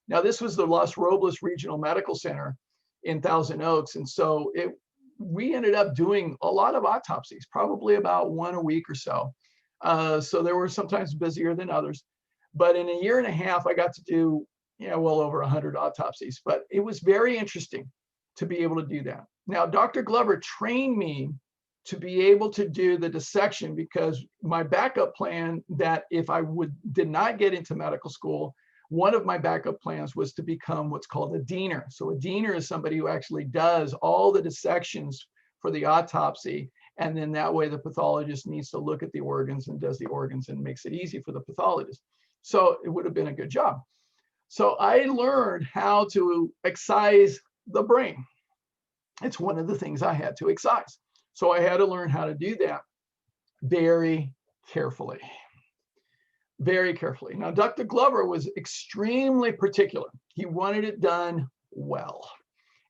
Now, this was the Los Robles Regional Medical Center in Thousand Oaks. And so we ended up doing a lot of autopsies, probably about one a week or so. So they were sometimes busier than others. But in a year and a half, I got to do well over 100 autopsies. But it was very interesting to be able to do that. Now, Dr. Glover trained me to be able to do the dissection because my backup plan that if I did not get into medical school, one of my backup plans was to become what's called a diener. So a diener is somebody who actually does all the dissections for the autopsy. And then that way the pathologist needs to look at the organs and does the organs and makes it easy for the pathologist. So it would have been a good job. So I learned how to excise the brain. It's one of the things I had to excise. So I had to learn how to do that very carefully, very carefully. Now, Dr. Glover was extremely particular. He wanted it done well,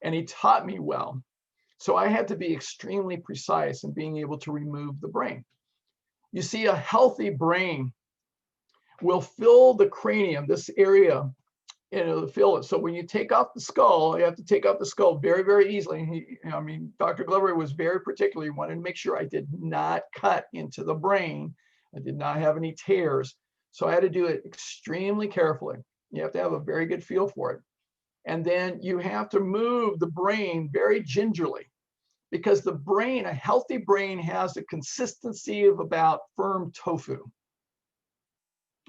and he taught me well. So I had to be extremely precise in being able to remove the brain. You see, a healthy brain will fill the cranium, this area, and it'll fill it. So when you take off the skull, you have to take off the skull very, very easily. Dr. Glover was very particular. He wanted to make sure I did not cut into the brain. I did not have any tears. So I had to do it extremely carefully. You have to have a very good feel for it. And then you have to move the brain very gingerly because the brain, a healthy brain, has a consistency of about firm tofu.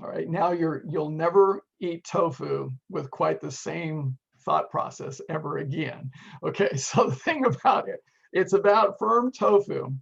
All right, now you'll never eat tofu with quite the same thought process ever again. Okay, so the thing about it, it's about firm tofu,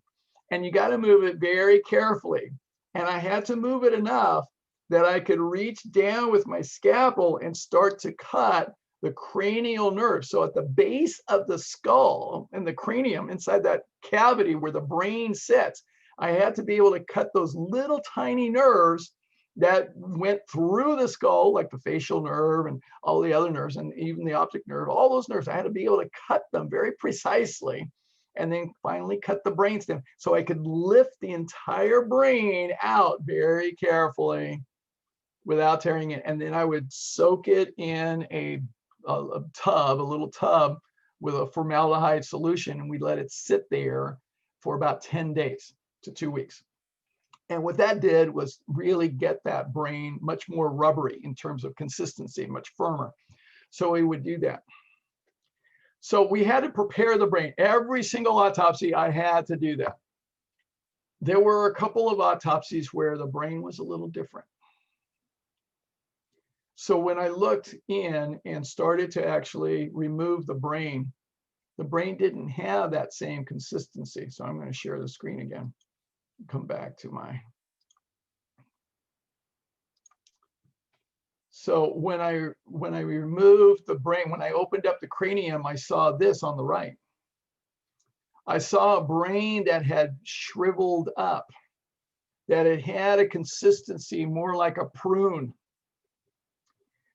and you got to move it very carefully. And I had to move it enough that I could reach down with my scalpel and start to cut the cranial nerve. So at the base of the skull and the cranium, inside that cavity where the brain sits, I had to be able to cut those little tiny nerves that went through the skull, like the facial nerve and all the other nerves, and even the optic nerve, all those nerves. I had to be able to cut them very precisely, and then finally cut the brainstem so I could lift the entire brain out very carefully without tearing it. And then I would soak it in a little tub with a formaldehyde solution, and we let it sit there for about 10 days to 2 weeks. And what that did was really get that brain much more rubbery in terms of consistency, much firmer. So we would do that. So we had to prepare the brain. Every single autopsy, I had to do that. There were a couple of autopsies where the brain was a little different. So when I looked in and started to actually remove the brain didn't have that same consistency. So I'm going to share the screen again. Come back to my. So when I removed the brain, when I opened up the cranium, I saw this on the right. I saw a brain that had shriveled up, that it had a consistency more like a prune.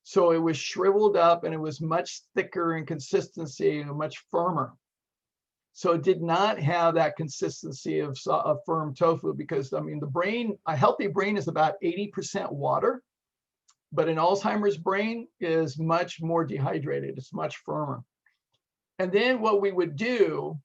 So it was shriveled up and it was much thicker in consistency and much firmer. So it did not have that consistency of firm tofu, because I mean, the brain, a healthy brain is about 80% water, but an Alzheimer's brain is much more dehydrated. It's much firmer. And then what we would do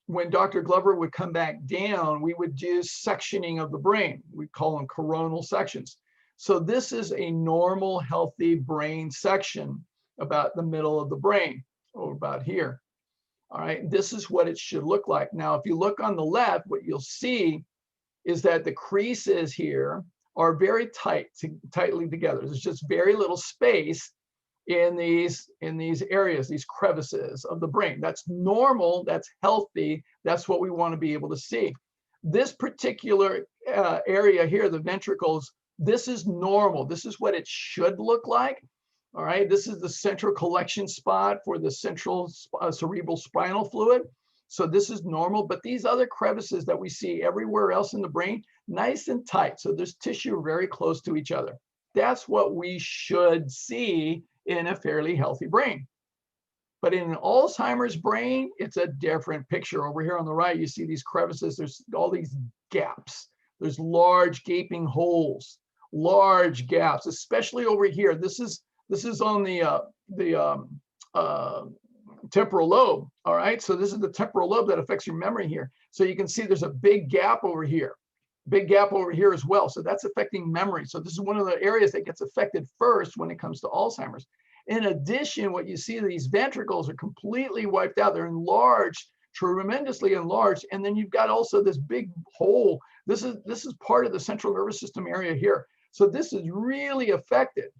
when Dr. Glover would come back down, we would do sectioning of the brain. We call them coronal sections. So this is a normal, healthy brain section about the middle of the brain, or about here. All right, this is what it should look like. Now, if you look on the left, what you'll see is that the creases here are very tightly together. There's just very little space in these areas, these crevices of the brain. That's normal, that's healthy, that's what we want to be able to see. This particular area here, the ventricles, this is normal. This is what it should look like. All right, this is the central collection spot for the central cerebral spinal fluid. So this is normal, but these other crevices that we see everywhere else in the brain, nice and tight. So there's tissue very close to each other. That's what we should see in a fairly healthy brain. But in an Alzheimer's brain, it's a different picture. Over here on the right, you see these crevices. There's all these gaps. There's large gaping holes, large gaps, especially over here. This is on the temporal lobe. All right, so this is the temporal lobe that affects your memory here. So you can see there's a big gap over here. Big gap over here as well. So that's affecting memory. So this is one of the areas that gets affected first when it comes to Alzheimer's. In addition, what you see, these ventricles are completely wiped out. They're enlarged, tremendously enlarged. And then you've got also this big hole. This is part of the central nervous system area here. So this is really affected.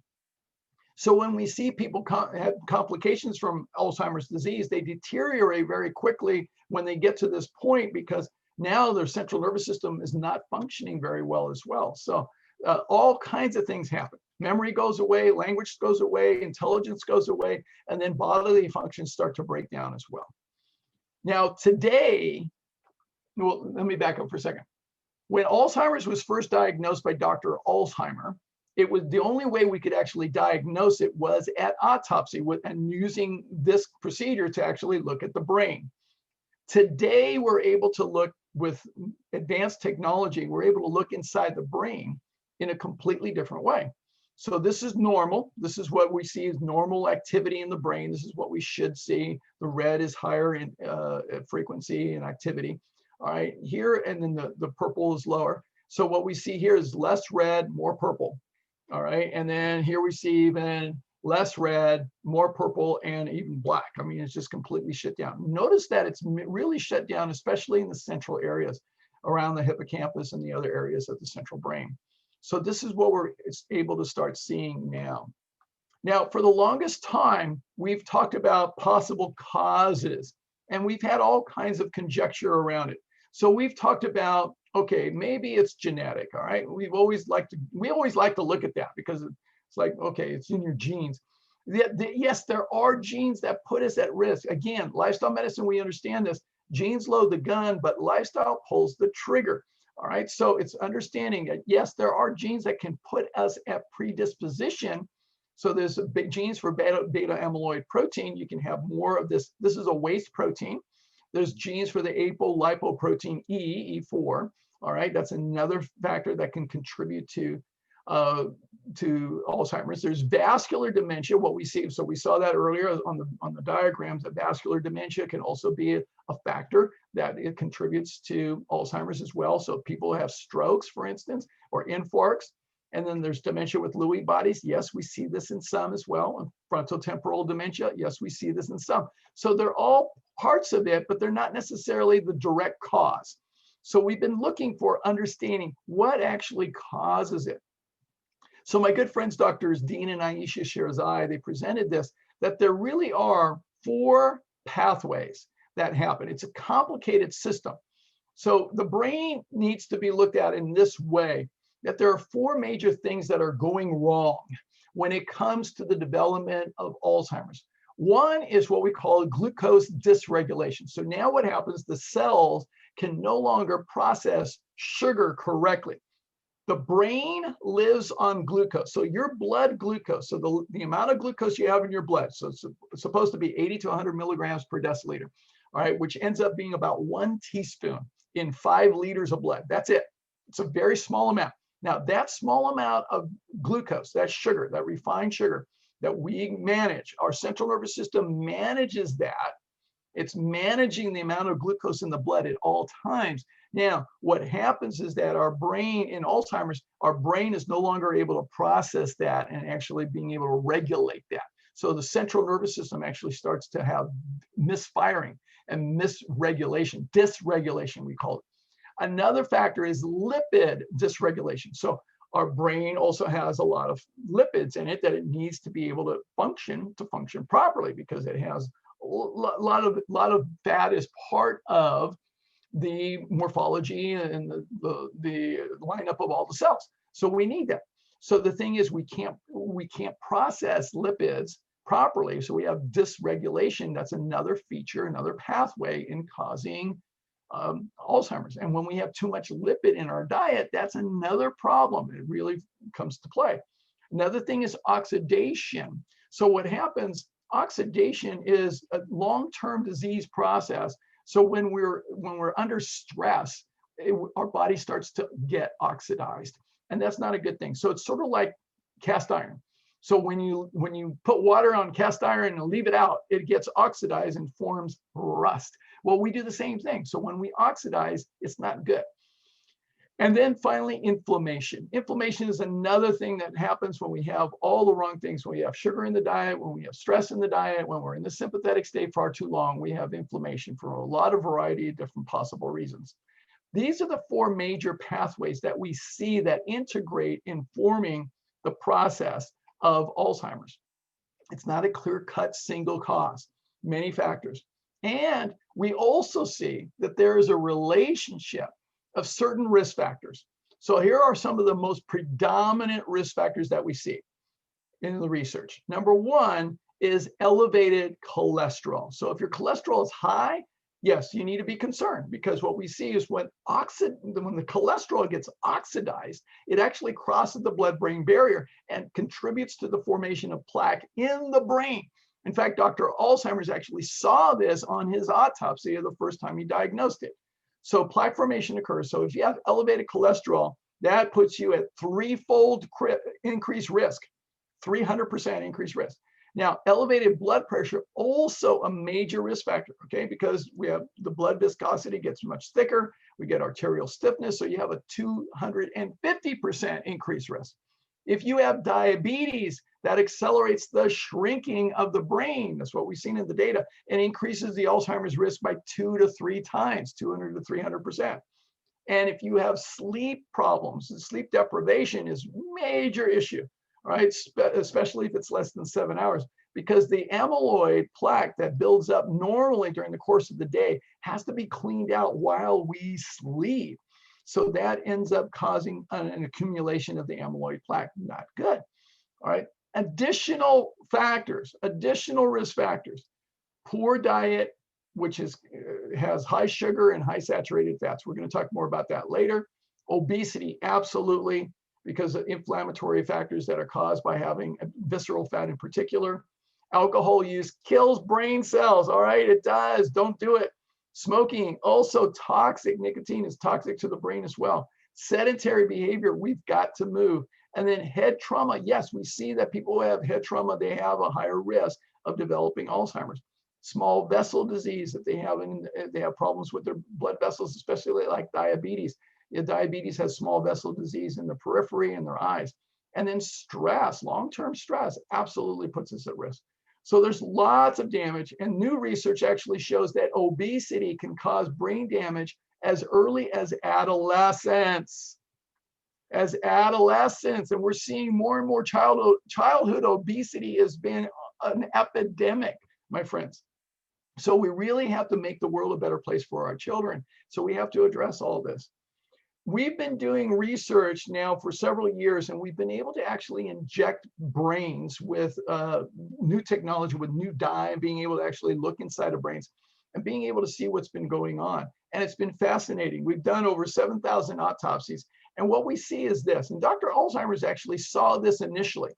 So when we see people have complications from Alzheimer's disease, they deteriorate very quickly when they get to this point, because now their central nervous system is not functioning very well as well. So all kinds of things happen. Memory goes away, language goes away, intelligence goes away, and then bodily functions start to break down as well. Now today, well, let me back up for a second. When Alzheimer's was first diagnosed by Dr. Alzheimer, it was the only way we could actually diagnose it was at autopsy and using this procedure to actually look at the brain. Today, we're able to look with advanced technology, we're able to look inside the brain in a completely different way. So this is normal. This is what we see as normal activity in the brain. This is what we should see. The red is higher in frequency and activity. All right, here, and then the purple is lower. So what we see here is less red, more purple. All right, and then here we see even less red, more purple, and even black. I mean, it's just completely shut down. Notice that it's really shut down, especially in the central areas around the hippocampus and the other areas of the central brain. So this is what we're able to start seeing now. Now, for the longest time, we've talked about possible causes, and we've had all kinds of conjecture around it. So we've talked about, okay, maybe it's genetic, all right? We always like to look at that, because it's like, okay, it's in your genes. Yes, there are genes that put us at risk. Again, lifestyle medicine, we understand this. Genes load the gun, but lifestyle pulls the trigger. All right, so it's understanding that yes, there are genes that can put us at predisposition. So there's big genes for beta amyloid protein. You can have more of this. This is a waste protein. There's genes for the apolipoprotein E4. All right, that's another factor that can contribute to Alzheimer's. There's vascular dementia, what we see. So we saw that earlier on the diagrams, that vascular dementia can also be a factor that it contributes to Alzheimer's as well. So people who have strokes, for instance, or infarcts. And then there's dementia with Lewy bodies. Yes, we see this in some as well. And frontotemporal dementia. Yes, we see this in some. So they're all parts of it, but they're not necessarily the direct cause. So we've been looking for understanding what actually causes it. So my good friends, Doctors Dean and Aisha Sherzai, they presented this, that there really are 4 pathways that happen. It's a complicated system. So the brain needs to be looked at in this way, that there are 4 major things that are going wrong when it comes to the development of Alzheimer's. One is what we call glucose dysregulation. So now what happens, the cells can no longer process sugar correctly. The brain lives on glucose. So your blood glucose, so the amount of glucose you have in your blood, so it's supposed to be 80 to 100 milligrams per deciliter, all right, which ends up being about 1 teaspoon in 5 liters of blood. That's it. It's a very small amount. Now, that small amount of glucose, that sugar, that refined sugar that we manage, our central nervous system manages that. It's managing the amount of glucose in the blood at all times. Now, what happens is that our brain in Alzheimer's, our brain is no longer able to process that and actually being able to regulate that. So the central nervous system actually starts to have misfiring and misregulation, dysregulation, we call it. Another factor is lipid dysregulation. So our brain also has a lot of lipids in it that it needs to be able to function properly, because it has a lot of fat is part of the morphology and the lineup of all the cells. So we need that. So the thing is, we can't process lipids properly. So we have dysregulation. That's another feature, another pathway in causing Alzheimer's. And when we have too much lipid in our diet, that's another problem. It really comes to play. Another thing is oxidation. So what happens, oxidation is a long-term disease process. So when we're under stress, our body starts to get oxidized, and that's not a good thing. So it's sort of like cast iron. So when you put water on cast iron and leave it out, it gets oxidized and forms rust. Well, we do the same thing. So when we oxidize, it's not good. And then finally, inflammation. Inflammation is another thing that happens when we have all the wrong things. When we have sugar in the diet, when we have stress in the diet, when we're in the sympathetic state far too long, we have inflammation for a lot of variety of different possible reasons. These are the 4 major pathways that we see that integrate in forming the process of Alzheimer's. It's not a clear-cut single cause, many factors. And we also see that there is a relationship of certain risk factors. So here are some of the most predominant risk factors that we see in the research. Number 1 is elevated cholesterol. So if your cholesterol is high, yes, you need to be concerned, because what we see is when the cholesterol gets oxidized, it actually crosses the blood-brain barrier and contributes to the formation of plaque in the brain. In fact, Dr. Alzheimer's actually saw this on his autopsy the first time he diagnosed it. So plaque formation occurs. So if you have elevated cholesterol, that puts you at 3-fold increased risk, 300% increased risk. Now, elevated blood pressure, also a major risk factor, okay? Because we have the blood viscosity gets much thicker, we get arterial stiffness, so you have a 250% increased risk. If you have diabetes, that accelerates the shrinking of the brain. That's what we've seen in the data, and increases the Alzheimer's risk by 2 to 3 times, 200 to 300%. And if you have sleep problems, sleep deprivation is a major issue, right? Especially if it's less than 7 hours, because the amyloid plaque that builds up normally during the course of the day has to be cleaned out while we sleep. So that ends up causing an accumulation of the amyloid plaque. Not good. All right. Additional factors, additional risk factors: poor diet, which has high sugar and high saturated fats. We're going to talk more about that later. Obesity, absolutely, because of inflammatory factors that are caused by having visceral fat in particular. Alcohol use kills brain cells. All right, it does. Don't do it. Smoking, also toxic. Nicotine is toxic to the brain as well. Sedentary behavior, we've got to move. And then head trauma. Yes, we see that people who have head trauma, they have a higher risk of developing Alzheimer's. Small vessel disease, if they have problems with their blood vessels, especially like diabetes. Diabetes has small vessel disease in the periphery and their eyes. And then stress, long-term stress, absolutely puts us at risk. So there's lots of damage, and new research actually shows that obesity can cause brain damage as early as adolescence. And we're seeing more and more childhood obesity has been an epidemic, my friends. So we really have to make the world a better place for our children. So we have to address all this. We've been doing research now for several years, and we've been able to actually inject brains with new technology, with new dye, being able to actually look inside of brains and being able to see what's been going on. And it's been fascinating. We've done over 7,000 autopsies. And what we see is this, and Dr. Alzheimer's actually saw this initially.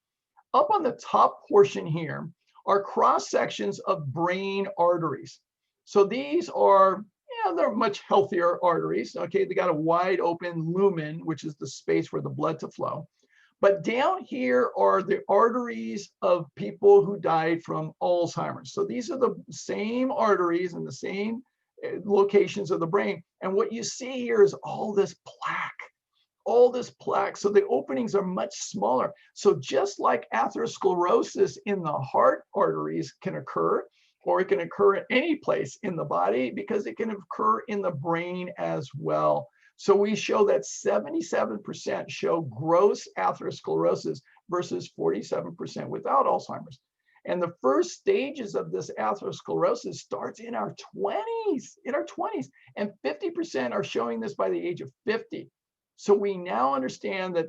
Up on the top portion here are cross sections of brain arteries. So these are, they're much healthier arteries. Okay, they got a wide open lumen, which is the space for the blood to flow. But down here are the arteries of people who died from Alzheimer's. So these are the same arteries in the same locations of the brain. And what you see here is all this plaque. So the openings are much smaller. So just like atherosclerosis in the heart arteries can occur, or it can occur at any place in the body, because it can occur in the brain as well. So we show that 77% show gross atherosclerosis versus 47% without Alzheimer's. And the first stages of this atherosclerosis starts in our 20s, and 50% are showing this by the age of 50. So we now understand that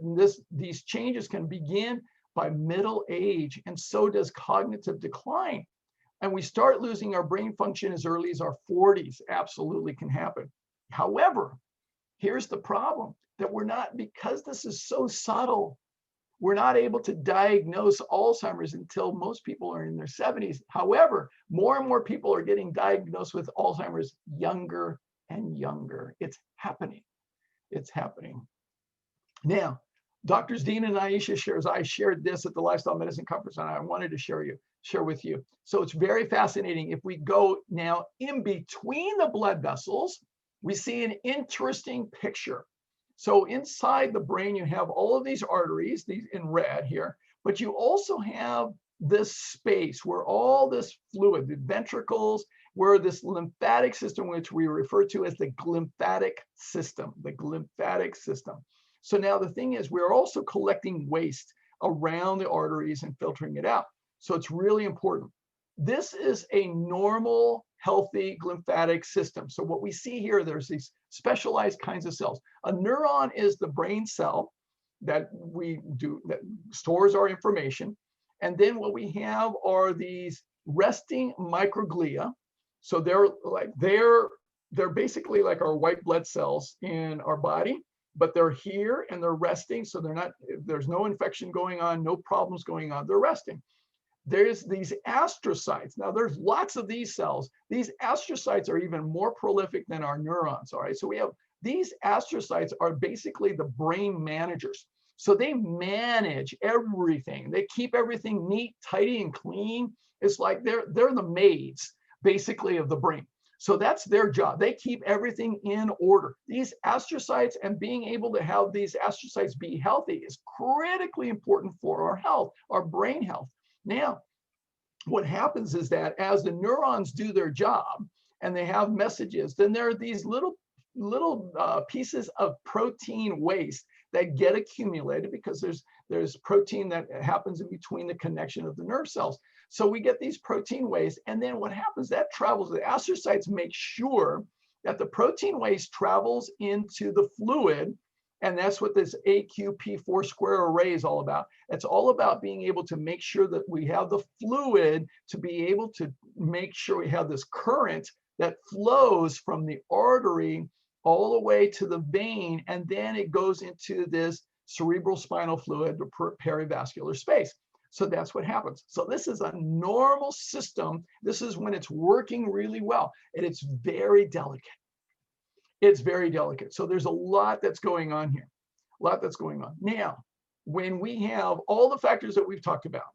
these changes can begin by middle age, and so does cognitive decline. And we start losing our brain function as early as our 40s. Absolutely can happen. However, here's the problem, that because this is so subtle, we're not able to diagnose Alzheimer's until most people are in their 70s. However, more and more people are getting diagnosed with Alzheimer's younger and younger. It's happening. It's happening. Now, Doctors Dean and Aisha I shared this at the Lifestyle Medicine Conference, and I wanted to share with you. So it's very fascinating. If we go now in between the blood vessels, we see an interesting picture. So inside the brain, you have all of these arteries, these in red here, but you also have this space where all this fluid, the ventricles, where this lymphatic system, which we refer to as the glymphatic system. So now the thing is, we're also collecting waste around the arteries and filtering it out. So it's really important. This is a normal, healthy glymphatic system. So what we see here, there's these specialized kinds of cells. A neuron is the brain cell that stores our information. And then what we have are these resting microglia. So they're basically like our white blood cells in our body, but they're here and they're resting. So there's no infection going on, no problems going on. They're resting. There's these astrocytes. Now there's lots of these cells. These astrocytes are even more prolific than our neurons. All right. So we have these astrocytes are basically the brain managers. So they manage everything. They keep everything neat, tidy, and clean. It's like they're the maids, basically, of the brain. So that's their job. They keep everything in order. These astrocytes, and being able to have these astrocytes be healthy, is critically important for our health, our brain health. Now, what happens is that as the neurons do their job and they have messages, then there are these little pieces of protein waste that get accumulated, because there's protein that happens in between the connection of the nerve cells. So we get these protein waste, and then what happens, that travels, the astrocytes make sure that the protein waste travels into the fluid. And that's what this AQP4 square array is all about. It's all about being able to make sure that we have the fluid to be able to make sure we have this current that flows from the artery all the way to the vein, and then it goes into this cerebral spinal fluid, the perivascular space. So that's what happens. So this is a normal system. This is when it's working really well, and it's very delicate. It's very delicate. So there's a lot that's going on here, a lot that's going on. Now, when we have all the factors that we've talked about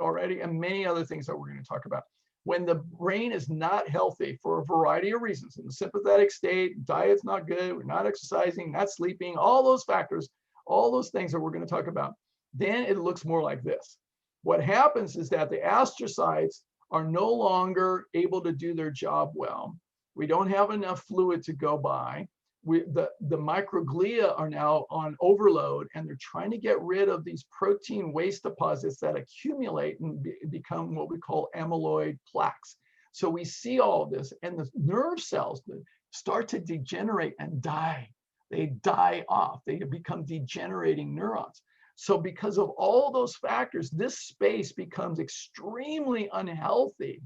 already, and many other things that we're going to talk about, when the brain is not healthy for a variety of reasons, in the sympathetic state, diet's not good, we're not exercising, not sleeping, all those factors, all those things that we're going to talk about, then it looks more like this. What happens is that the astrocytes are no longer able to do their job well. We don't have enough fluid to go by. The microglia are now on overload, and they're trying to get rid of these protein waste deposits that accumulate and become what we call amyloid plaques. So we see all of this, and the nerve cells start to degenerate and die. They die off. They become degenerating neurons. So because of all those factors, this space becomes extremely unhealthy.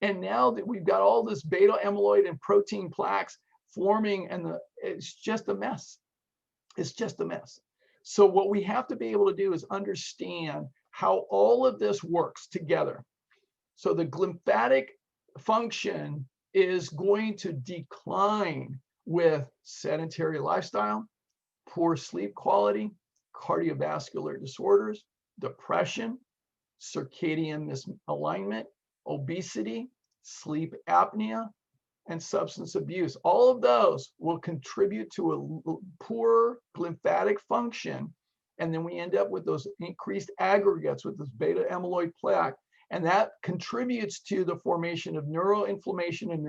And now that we've got all this beta amyloid and protein plaques forming, and it's just a mess. It's just a mess. So what we have to be able to do is understand how all of this works together. So the glymphatic function is going to decline with sedentary lifestyle, poor sleep quality, cardiovascular disorders, depression, circadian misalignment, obesity, sleep apnea, and substance abuse. All of those will contribute to a poor glymphatic function. And then we end up with those increased aggregates with this beta amyloid plaque. And that contributes to the formation of neuroinflammation and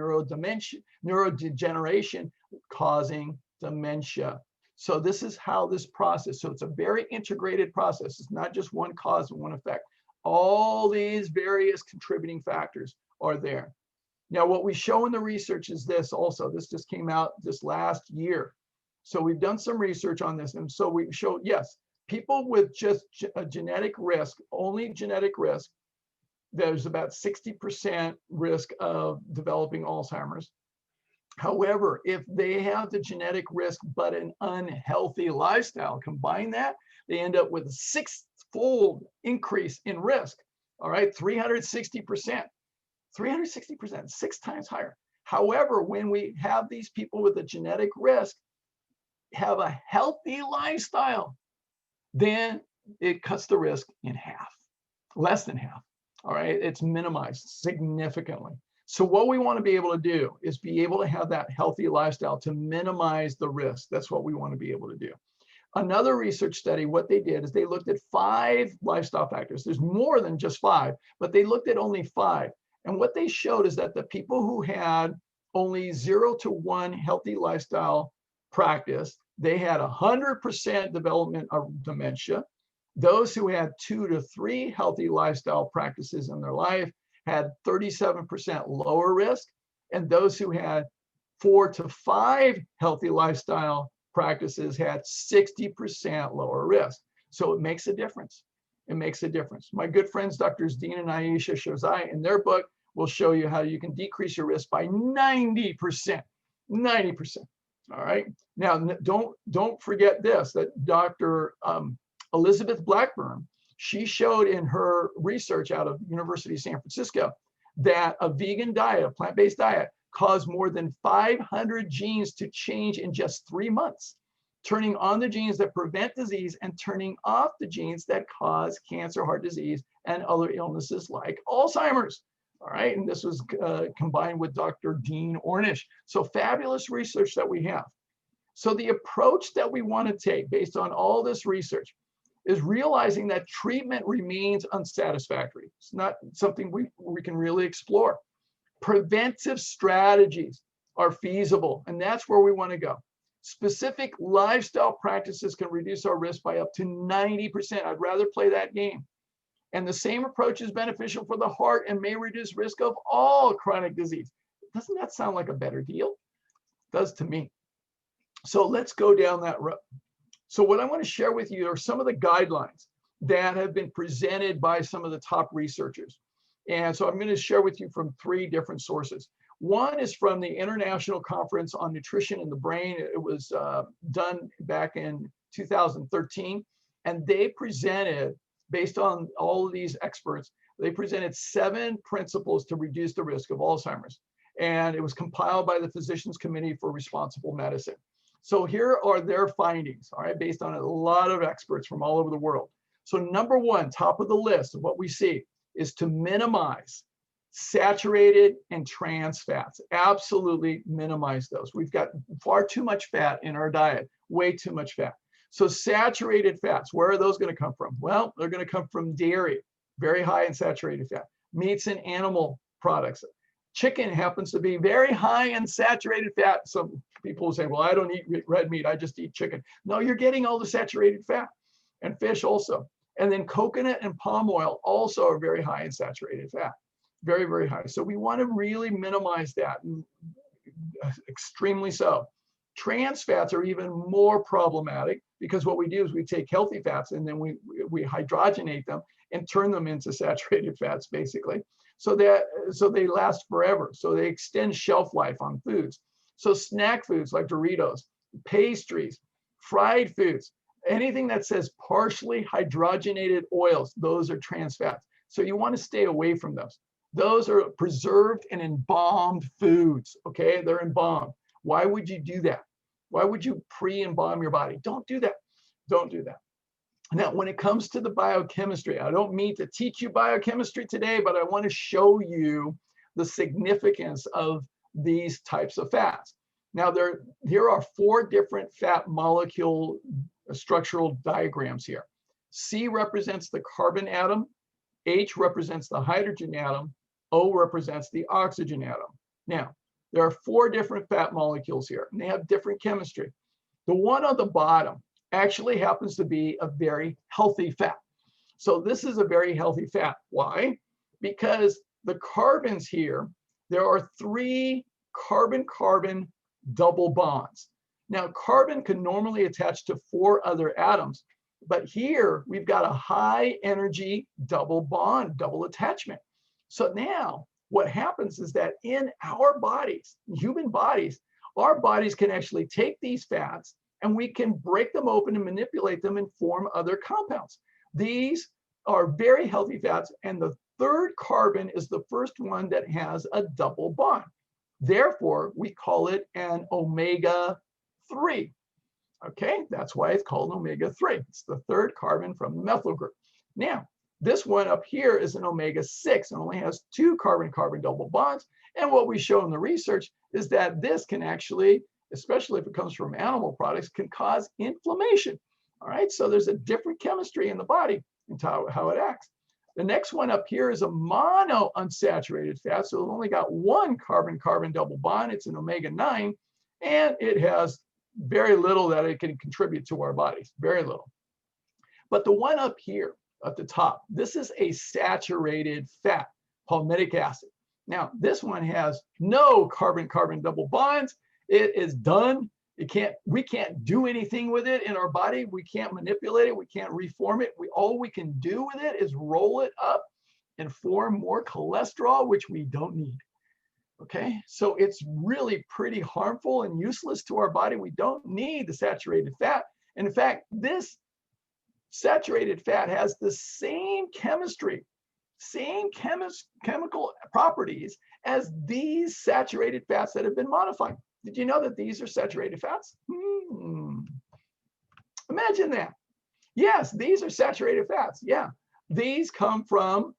neurodegeneration, causing dementia. So this is how this process, so it's a very integrated process. It's not just one cause and one effect. All these various contributing factors are there. Now, what we show in the research is this also. This just came out this last year. So we've done some research on this. And so we showed, yes, people with just a genetic risk, only genetic risk, there's about 60% risk of developing Alzheimer's. However, if they have the genetic risk but an unhealthy lifestyle, combine that, they end up with a six-fold increase in risk. All right, 360%, 6 times higher. However, when we have these people with a genetic risk have a healthy lifestyle, then it cuts the risk in half, less than half. All right, it's minimized significantly. So what we want to be able to do is be able to have that healthy lifestyle to minimize the risk. That's what we want to be able to do. Another research study, what they did is they looked at 5 lifestyle factors. There's more than just 5, but they looked at only 5. And what they showed is that the people who had only 0 to 1 healthy lifestyle practice, they had 100% development of dementia. Those who had 2 to 3 healthy lifestyle practices in their life had 37% lower risk. And those who had 4 to 5 healthy lifestyle practices had 60% lower risk. So it makes a difference. It makes a difference. My good friends, Drs. Dean and Aisha Shozai, in their book, will show you how you can decrease your risk by 90%. 90%. All right. Now, don't forget this, that Dr. Elizabeth Blackburn, she showed in her research out of University of San Francisco that a vegan diet, a plant-based diet, caused more than 500 genes to change in just 3 months, turning on the genes that prevent disease and turning off the genes that cause cancer, heart disease, and other illnesses like Alzheimer's. All right, and this was combined with Dr. Dean Ornish. So fabulous research that we have. So the approach that we want to take based on all this research is realizing that treatment remains unsatisfactory. It's not something we can really explore. Preventive strategies are feasible, and that's where we want to go. Specific lifestyle practices can reduce our risk by up to 90%. I'd rather play that game. And the same approach is beneficial for the heart and may reduce risk of all chronic disease. Doesn't that sound like a better deal? It does to me. So let's go down that road. So what I want to share with you are some of the guidelines that have been presented by some of the top researchers. And so I'm going to share with you from 3 different sources. One is from the International Conference on Nutrition in the Brain. It was done back in 2013, and they presented, based on all of these experts, they presented 7 principles to reduce the risk of Alzheimer's. And it was compiled by the Physicians Committee for Responsible Medicine. So here are their findings, all right, based on a lot of experts from all over the world. So number 1, top of the list of what we see is to minimize saturated and trans fats. Absolutely minimize those. We've got far too much fat in our diet, way too much fat. So saturated fats, where are those going to come from? Well, they're going to come from dairy, very high in saturated fat. Meats and animal products. Chicken happens to be very high in saturated fat. Some people will say, well, I don't eat red meat, I just eat chicken. No, you're getting all the saturated fat. And fish also. And then coconut and palm oil also are very high in saturated fat. Very, very high. So we want to really minimize that, extremely so. Trans fats are even more problematic because what we do is we take healthy fats and then we hydrogenate them and turn them into saturated fats, basically. So they last forever. So they extend shelf life on foods. So snack foods like Doritos, pastries, fried foods, anything that says partially hydrogenated oils, those are trans fats. So you want to stay away from those. Those are preserved and embalmed foods, okay? They're embalmed. Why would you do that? Why would you pre-embalm your body? Don't do that. Don't do that. Now, when it comes to the biochemistry, I don't mean to teach you biochemistry today, but I want to show you the significance of these types of fats. Now, here are 4 different fat molecule structural diagrams here. C represents the carbon atom, H represents the hydrogen atom, O represents the oxygen atom. Now, there are 4 different fat molecules here, and they have different chemistry. The one on the bottom actually happens to be a very healthy fat. So this is a very healthy fat. Why? Because the carbons here, there are 3 carbon-carbon double bonds. Now, carbon can normally attach to 4 other atoms, but here we've got a high energy double bond, double attachment. So now what happens is that in our bodies, human bodies, our bodies can actually take these fats and we can break them open and manipulate them and form other compounds. These are very healthy fats, and the 3rd carbon is the first one that has a double bond. Therefore, we call it an omega-3. Okay, that's why it's called omega-3. It's the 3rd carbon from the methyl group. Now, this one up here is an omega-6 and only has 2 carbon-carbon double bonds. And what we show in the research is that this can actually, especially if it comes from animal products, can cause inflammation. All right, so there's a different chemistry in the body and how it acts. The next one up here is a monounsaturated fat. So it's only got 1 carbon-carbon double bond. It's an omega-9, and it has very little that it can contribute to our bodies, very little. But the one up here at the top, this is a saturated fat, palmitic acid. Now, this one has no carbon-carbon double bonds. It is done. We can't do anything with it in our body. We can't manipulate it. We can't reform it. All we can do with it is roll it up and form more cholesterol, which we don't need. Okay, so it's really pretty harmful and useless to our body. We don't need the saturated fat. And in fact, this saturated fat has the same chemistry, same chemical properties as these saturated fats that have been modified. Did you know that these are saturated fats? Imagine that. Yes, these are saturated fats. Yeah, these come from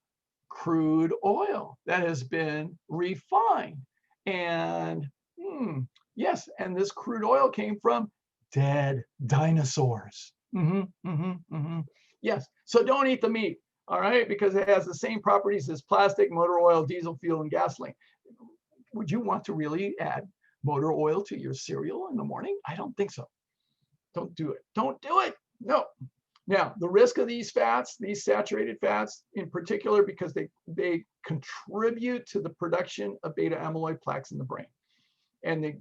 crude oil that has been refined. And yes, and this crude oil came from dead dinosaurs. Yes, so don't eat the meat, all right, because it has the same properties as plastic, motor oil, diesel fuel, and gasoline. Would you want to really add motor oil to your cereal in the morning? I don't think so. Don't do it. Don't do it. No. Now, the risk of these fats, these saturated fats in particular, because they contribute to the production of beta amyloid plaques in the brain, and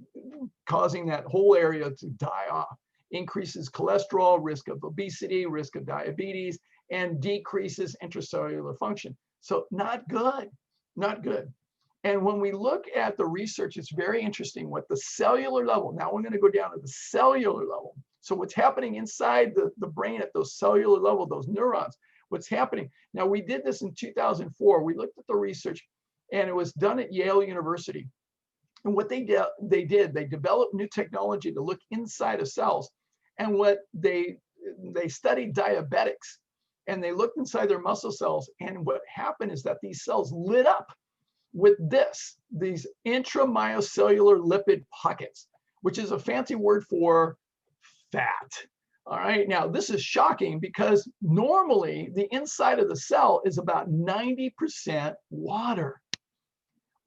causing that whole area to die off, increases cholesterol, risk of obesity, risk of diabetes, and decreases intracellular function. So not good, not good. And when we look at the research, it's very interesting what the cellular level, now we're going to go down to the cellular level. So what's happening inside the brain at those cellular level, those neurons, what's happening. Now we did this in 2004. We looked at the research and it was done at Yale University. And what they developed new technology to look inside of cells. And what they studied diabetics and they looked inside their muscle cells. And what happened is that these cells lit up with these intramyocellular lipid pockets, which is a fancy word for fat. All right, now this is shocking because normally the inside of the cell is about 90% water,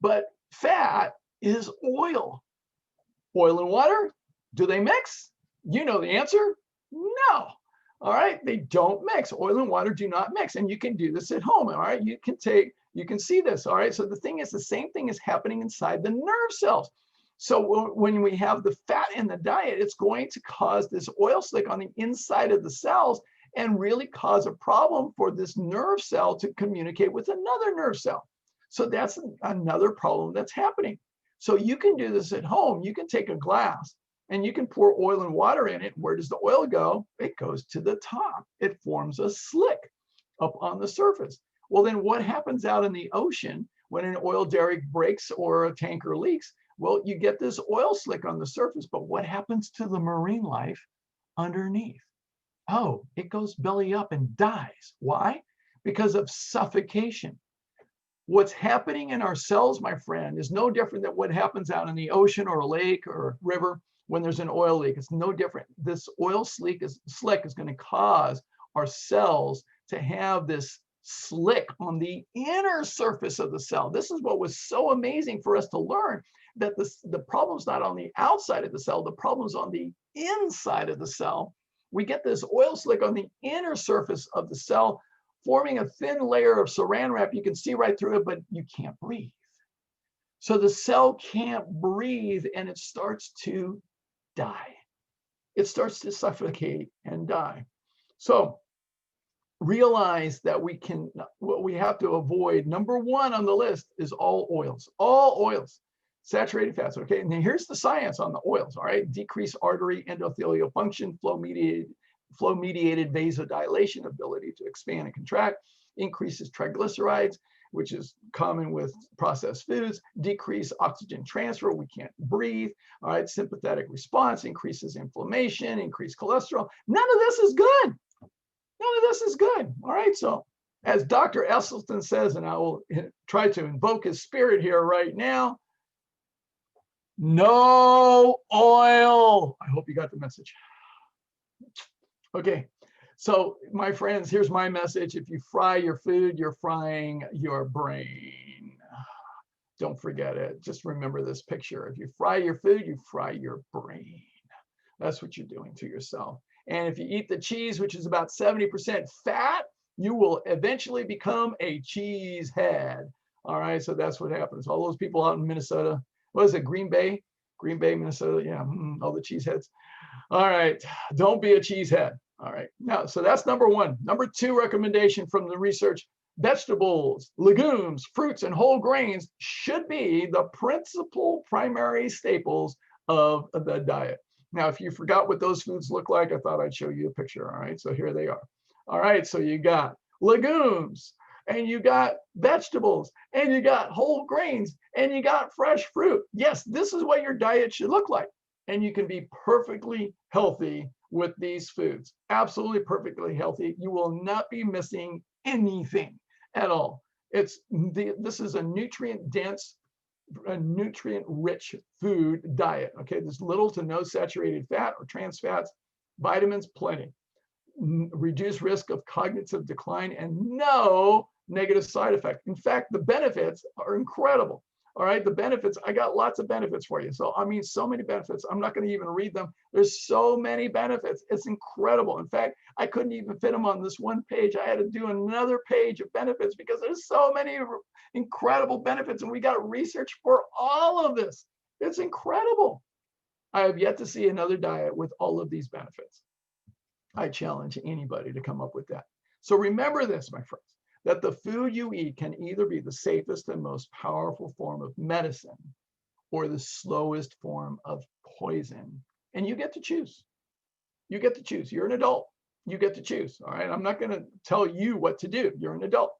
but fat is oil. Oil and water, do they mix? You know the answer, no. All right, they don't mix. Oil and water do not mix, and you can do this at home. All right, you can see this. All right, so the thing is, the same thing is happening inside the nerve cells. So when we have the fat in the diet, it's going to cause this oil slick on the inside of the cells and really cause a problem for this nerve cell to communicate with another nerve cell. So that's another problem that's happening. So you can do this at home. You can take a glass and you can pour oil and water in it. Where does the oil go? It goes to the top. It forms a slick up on the surface. Well, then what happens out in the ocean when an oil derrick breaks or a tanker leaks? Well, you get this oil slick on the surface, but what happens to the marine life underneath? Oh, it goes belly up and dies. Why? Because of suffocation. What's happening in our cells, my friend, is no different than what happens out in the ocean or a lake or a river when there's an oil leak. It's no different. This oil slick is going to cause our cells to have this slick on the inner surface of the cell. This is what was so amazing for us to learn, that the problem's not on the outside of the cell, the problem's on the inside of the cell. We get this oil slick on the inner surface of the cell, forming a thin layer of saran wrap. You can see right through it, but you can't breathe. So the cell can't breathe and it starts to die. It starts to suffocate and die. So realize that what we have to avoid, number one on the list is all oils, saturated fats. Okay, and then here's the science on the oils. All right, decrease artery endothelial function, flow mediated vasodilation, ability to expand and contract, increases triglycerides, which is common with processed foods, decrease oxygen transfer, we can't breathe. All right, sympathetic response, increases inflammation, increased cholesterol. None of this is good. None of this is good. All right, so as Dr. Esselstyn says, and I will try to invoke his spirit here right now, no oil. I hope you got the message. Okay, so my friends, here's my message. If you fry your food, you're frying your brain. Don't forget it. Just remember this picture. If you fry your food, you fry your brain. That's what you're doing to yourself. And if you eat the cheese, which is about 70% fat, you will eventually become a cheesehead. All right, so that's what happens. All those people out in Minnesota, what is it, Green Bay, Minnesota? Yeah, all the cheeseheads. All right, don't be a cheesehead. All right, now, so that's number one. Number two recommendation from the research: vegetables, legumes, fruits, and whole grains should be the principal primary staples of the diet. Now, if you forgot what those foods look like, I thought I'd show you a picture. All right, so here they are. All right, so you got legumes, and you got vegetables, and you got whole grains, and you got fresh fruit. Yes, this is what your diet should look like. And you can be perfectly healthy with these foods. Absolutely perfectly healthy. You will not be missing anything at all. This is a nutrient-dense, a nutrient-rich food diet. Okay, there's little to no saturated fat or trans fats, vitamins plenty, reduced risk of cognitive decline, and no negative side effect. In fact, the benefits are incredible. All right, the benefits, I got lots of benefits for you. So, I mean, so many benefits. I'm not going to even read them. There's so many benefits. It's incredible. In fact, I couldn't even fit them on this one page. I had to do another page of benefits because there's so many incredible benefits. And we got research for all of this. It's incredible. I have yet to see another diet with all of these benefits. I challenge anybody to come up with that. So remember this, my friends. that the food you eat can either be the safest and most powerful form of medicine or the slowest form of poison. And you get to choose. You get to choose. You're an adult. You get to choose. All right. I'm not going to tell you what to do. You're an adult.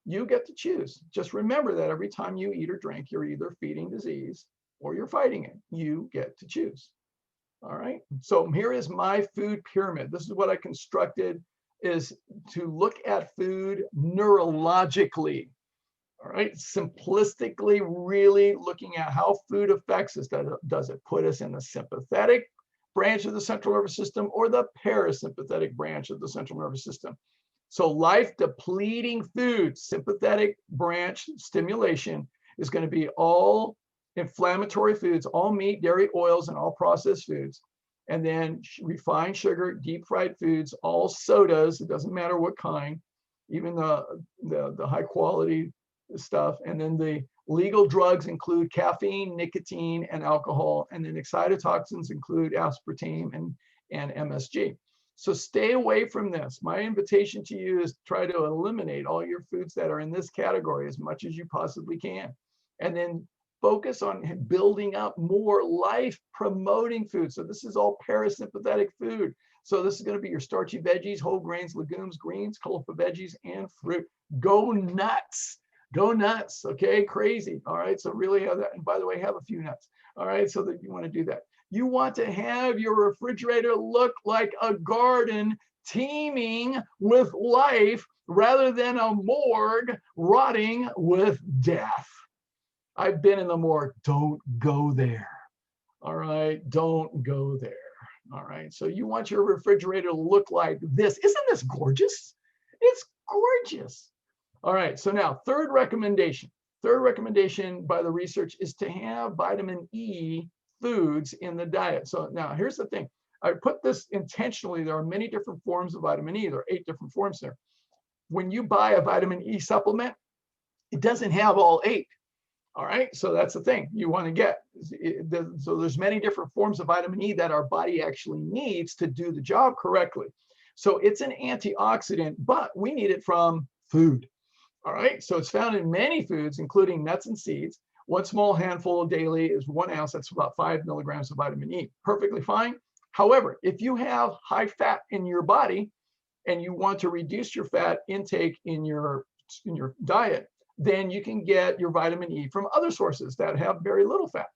You get to choose. Just remember that every time you eat or drink, you're either feeding disease or you're fighting it. You get to choose. All right. So here is my food pyramid. This is what I constructed, is to look at food neurologically. All right. Simplistically, really looking at how food affects us. Does it put us in the sympathetic branch of the central nervous system or the parasympathetic branch of the central nervous system? So life depleting food, sympathetic branch stimulation, is going to be all inflammatory foods, all meat, dairy, oils, and all processed foods. And then refined sugar, deep fried foods, all sodas, it doesn't matter what kind, even the high quality stuff. And then the legal drugs include caffeine, nicotine, and alcohol. And then excitotoxins include aspartame and MSG. So stay away from this. My invitation to you is try to eliminate all your foods that are in this category as much as you possibly can. And then focus on building up more life promoting food. So this is all parasympathetic food. So this is going to be your starchy veggies, whole grains, legumes, greens, colorful veggies, and fruit. Go nuts. Go nuts. Okay, crazy. All right, so really have that. And by the way, have a few nuts. All right, so that you want to do that. You want to have your refrigerator look like a garden teeming with life rather than a morgue rotting with death. I've been in the morgue. Don't go there. All right, don't go there. All right, so you want your refrigerator to look like this. Isn't this gorgeous? It's gorgeous. All right, so now third recommendation. Third recommendation by the research is to have vitamin E foods in the diet. So now here's the thing. I put this intentionally. There are many different forms of vitamin E. There are 8 different forms there. When you buy a vitamin E supplement, it doesn't have all 8. All right, so that's the thing you want to get. So there's many different forms of vitamin E that our body actually needs to do the job correctly. So it's an antioxidant, but we need it from food. All right, so it's found in many foods, including nuts and seeds. One small handful daily is 1 ounce. That's about 5 milligrams of vitamin E. Perfectly fine. However, if you have high fat in your body and you want to reduce your fat intake in your diet, then you can get your vitamin E from other sources that have very little fat.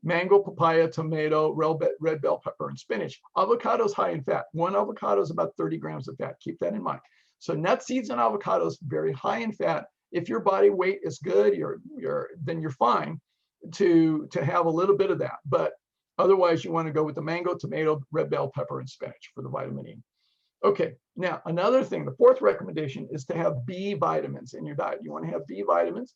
Mango, papaya, tomato, red bell pepper, and spinach. Avocado is high in fat. 1 avocado is about 30 grams of fat. Keep that in mind. So nuts, seeds, and avocados, very high in fat. If your body weight is good, then you're fine to have a little bit of that. But otherwise, you want to go with the mango, tomato, red bell pepper, and spinach for the vitamin E. Okay, now another thing, the fourth recommendation is to have B vitamins in your diet. You want to have B vitamins.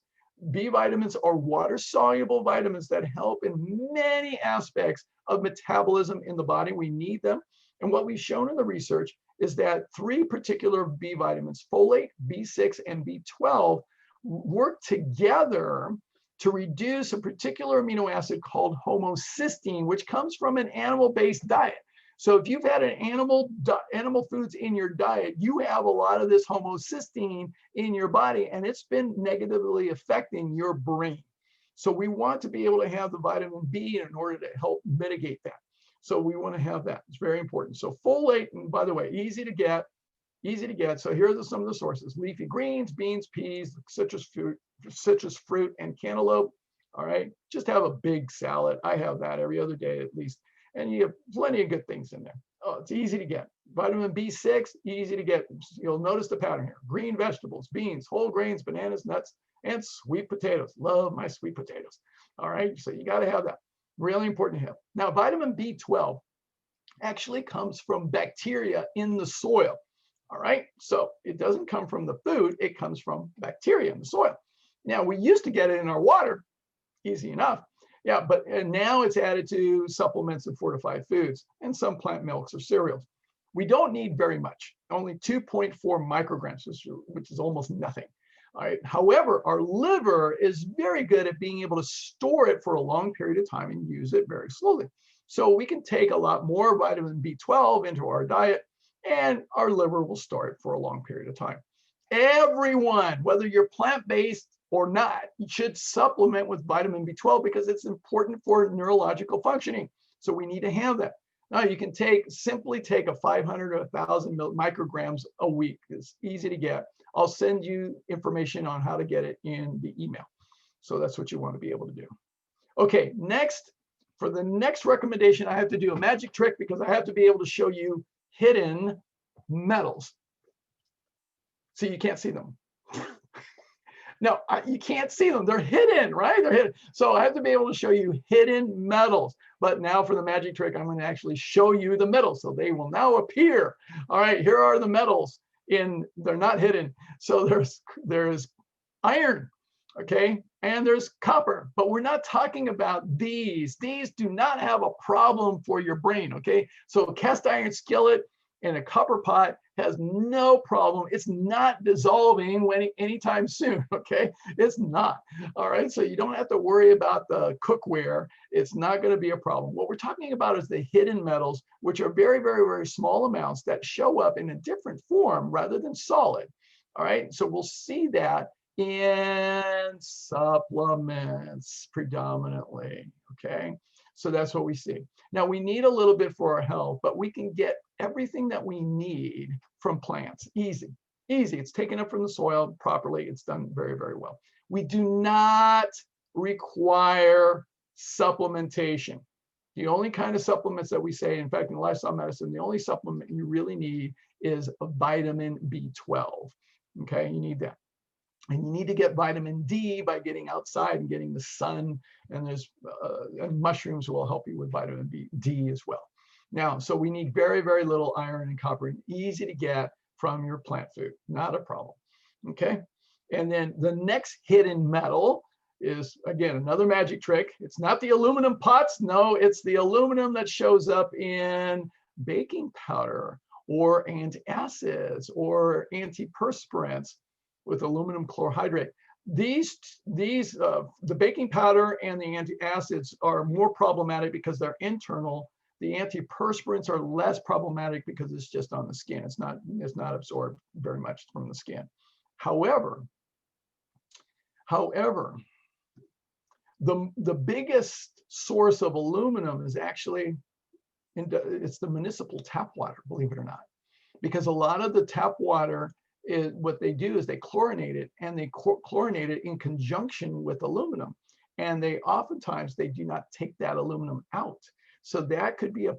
B vitamins are water-soluble vitamins that help in many aspects of metabolism in the body. We need them. And what we've shown in the research is that 3 particular B vitamins, folate, B6, and B12, work together to reduce a particular amino acid called homocysteine, which comes from an animal-based diet. So if you've had an animal foods in your diet, you have a lot of this homocysteine in your body, and it's been negatively affecting your brain. So we want to be able to have the vitamin B in order to help mitigate that. So we want to have that. It's very important. So folate, and by the way, easy to get. So here are some of the sources: leafy greens, beans, peas, citrus fruit, and cantaloupe. All right, just have a big salad. I have that every other day at least. And you have plenty of good things in there. Oh, it's easy to get. Vitamin B6, easy to get. You'll notice the pattern here. Green vegetables, beans, whole grains, bananas, nuts, and sweet potatoes. Love my sweet potatoes. All right, so you got to have that. Really important to have. Now, vitamin B12 actually comes from bacteria in the soil. All right, so it doesn't come from the food. It comes from bacteria in the soil. Now, we used to get it in our water. Easy enough. Yeah, but now it's added to supplements and fortified foods and some plant milks or cereals. We don't need very much, only 2.4 micrograms, which is almost nothing. All right. However, our liver is very good at being able to store it for a long period of time and use it very slowly. So we can take a lot more vitamin B12 into our diet, and our liver will store it for a long period of time. Everyone, whether you're plant-based or not, you should supplement with vitamin B12 because it's important for neurological functioning. So we need to have that. Now you can simply take a 500 or 1,000 micrograms a week. It's easy to get. I'll send you information on how to get it in the email. So that's what you want to be able to do. Okay, next, for the next recommendation, I have to do a magic trick because I have to be able to show you hidden metals. So you can't see them. No, you can't see them. They're hidden, right? They're hidden. So I have to be able to show you hidden metals. But now for the magic trick, I'm going to actually show you the metals. So they will now appear. All right, here are the metals. They're not hidden. So there's iron, okay? And there's copper. But we're not talking about these. These do not have a problem for your brain, okay? So a cast iron skillet and a copper pot has no problem. It's not dissolving anytime soon, okay? It's not, all right? So you don't have to worry about the cookware. It's not gonna be a problem. What we're talking about is the hidden metals, which are very, very, very small amounts that show up in a different form rather than solid, all right? So we'll see that in supplements predominantly, okay? So that's what we see. Now we need a little bit for our health, but we can get everything that we need from plants. Easy, easy. It's taken up from the soil properly. It's done very, very well. We do not require supplementation. The only kind of supplements that we say, in fact, in lifestyle medicine, the only supplement you really need is a vitamin B12. Okay, you need that. And you need to get vitamin D by getting outside and getting the sun, and and mushrooms will help you with vitamin D as well. Now, so we need very, very little iron and copper, easy to get from your plant food, not a problem, okay? And then the next hidden metal is, again, another magic trick. It's not the aluminum pots, no, it's the aluminum that shows up in baking powder or antacids or antiperspirants with aluminum chlorhydrate. The baking powder and the antacids are more problematic because they're internal. The antiperspirants are less problematic because it's just on the skin. It's not absorbed very much from the skin. However, the biggest source of aluminum is actually, it's the municipal tap water, believe it or not, because a lot of the tap water, what they do is they chlorinate it, and they chlorinate it in conjunction with aluminum. And oftentimes they do not take that aluminum out. So that could be a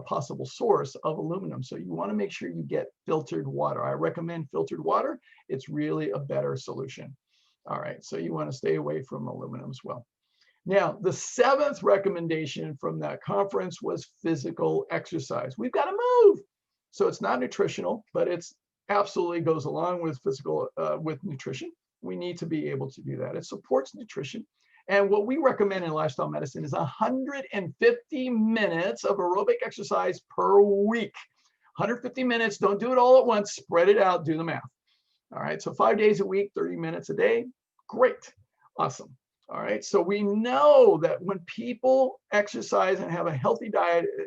possible source of aluminum. So you want to make sure you get filtered water. I recommend filtered water. It's really a better solution. All right, so you want to stay away from aluminum as well. Now, the 7th recommendation from that conference was physical exercise. We've got to move. So it's not nutritional, but it's absolutely goes along with with nutrition. We need to be able to do that. It supports nutrition. And what we recommend in lifestyle medicine is 150 minutes of aerobic exercise per week. 150 minutes, don't do it all at once, spread it out, do the math. All right, so 5 days a week, 30 minutes a day, great, awesome. All right, so we know that when people exercise and have a healthy diet, it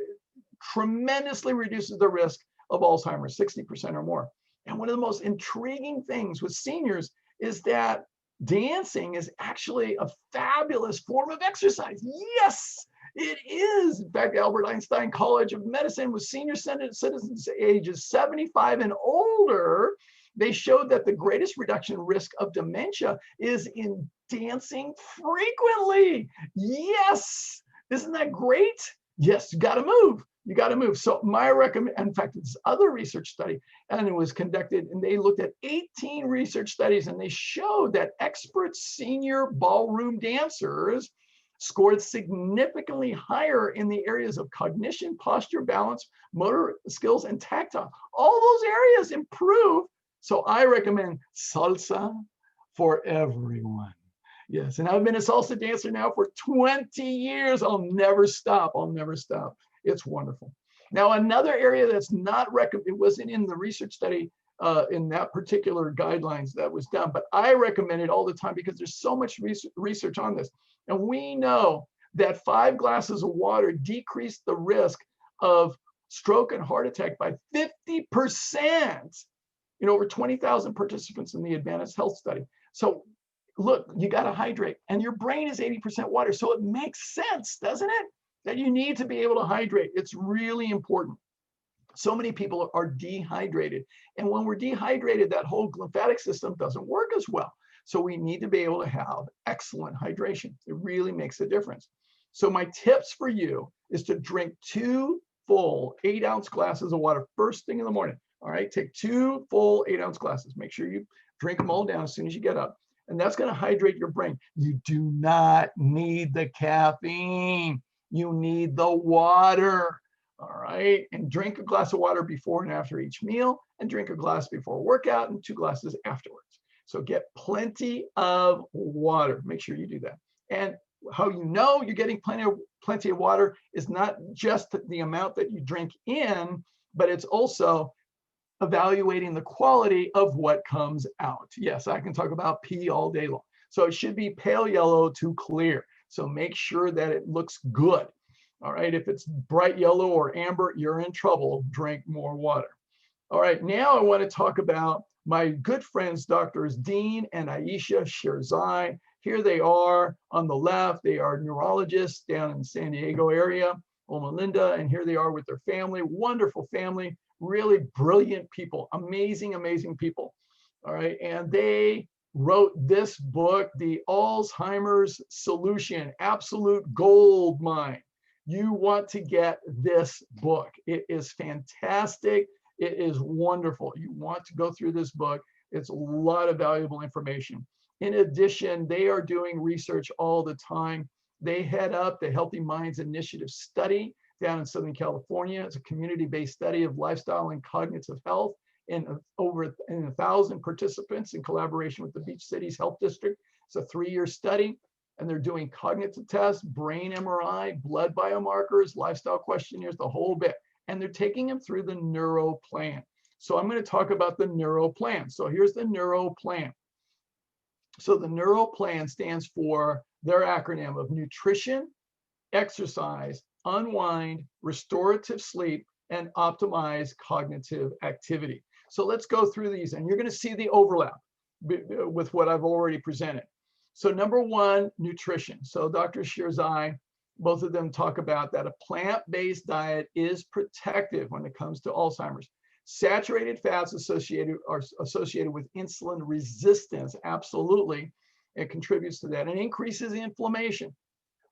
tremendously reduces the risk of Alzheimer's, 60% or more. And one of the most intriguing things with seniors is that dancing is actually a fabulous form of exercise. Yes, it is. In fact, Albert Einstein College of Medicine with senior citizens ages 75 and older, they showed that the greatest reduction in risk of dementia is in dancing frequently. Yes, isn't that great? Yes, you got to move. You got to move. So my recommendation, in fact, this other research study, and it was conducted, and they looked at 18 research studies, and they showed that expert senior ballroom dancers scored significantly higher in the areas of cognition, posture, balance, motor skills, and tactile. All those areas improve. So I recommend salsa for everyone. Yes, and I've been a salsa dancer now for 20 years. I'll never stop. I'll never stop. It's wonderful. Now, another area that's not recommended, it wasn't in the research study in that particular guidelines that was done, but I recommend it all the time because there's so much research on this. And we know that 5 glasses of water decrease the risk of stroke and heart attack by 50% over 20,000 participants in the Advanced Health Study. So look, you got to hydrate, and your brain is 80% water. So it makes sense, doesn't it? That you need to be able to hydrate. It's really important. So many people are dehydrated. And when we're dehydrated, that whole lymphatic system doesn't work as well. So we need to be able to have excellent hydration. It really makes a difference. So my tips for you is to drink 2 full 8-ounce glasses of water first thing in the morning. All right, take 2 full 8-ounce glasses. Make sure you drink them all down as soon as you get up. And that's going to hydrate your brain. You do not need the caffeine. You need the water. All right, and drink a glass of water before and after each meal, and drink a glass before a workout and 2 glasses afterwards. So get plenty of water. Make sure you do that. And how you know you're getting plenty of water is not just the amount that you drink in, but it's also evaluating the quality of what comes out. Yes, I can talk about pee all day long. So it should be pale yellow to clear. So make sure that it looks good. All right, if it's bright yellow or amber, you're in trouble. Drink more water. All right, now I want to talk about my good friends, Doctors Dean and Aisha Shirzai. Here they are on the left. They are neurologists down in the San Diego area, Loma Linda, and here they are with their family, wonderful family, really brilliant people, amazing, amazing people. All right, and they wrote this book, The Alzheimer's Solution, Absolute Gold Mine. You want to get this book. It is fantastic. It is wonderful. You want to go through this book. It's a lot of valuable information. In addition, they are doing research all the time. They head up the Healthy Minds Initiative study down in Southern California. It's a community-based study of lifestyle and cognitive health in over 1,000 participants in collaboration with the Beach Cities Health District. It's a 3-year study, and they're doing cognitive tests, brain MRI, blood biomarkers, lifestyle questionnaires, the whole bit. And they're taking them through the neuro plan. So I'm going to talk about the neuro plan. So here's the neuro plan. So the neuro plan stands for their acronym of nutrition, exercise, unwind, restorative sleep, and optimize cognitive activity. So let's go through these, and you're going to see the overlap with what I've already presented. So number 1, nutrition. So Dr. Shirzai, both of them talk about that a plant-based diet is protective when it comes to Alzheimer's. Saturated fats are associated with insulin resistance. Absolutely, it contributes to that and increases inflammation.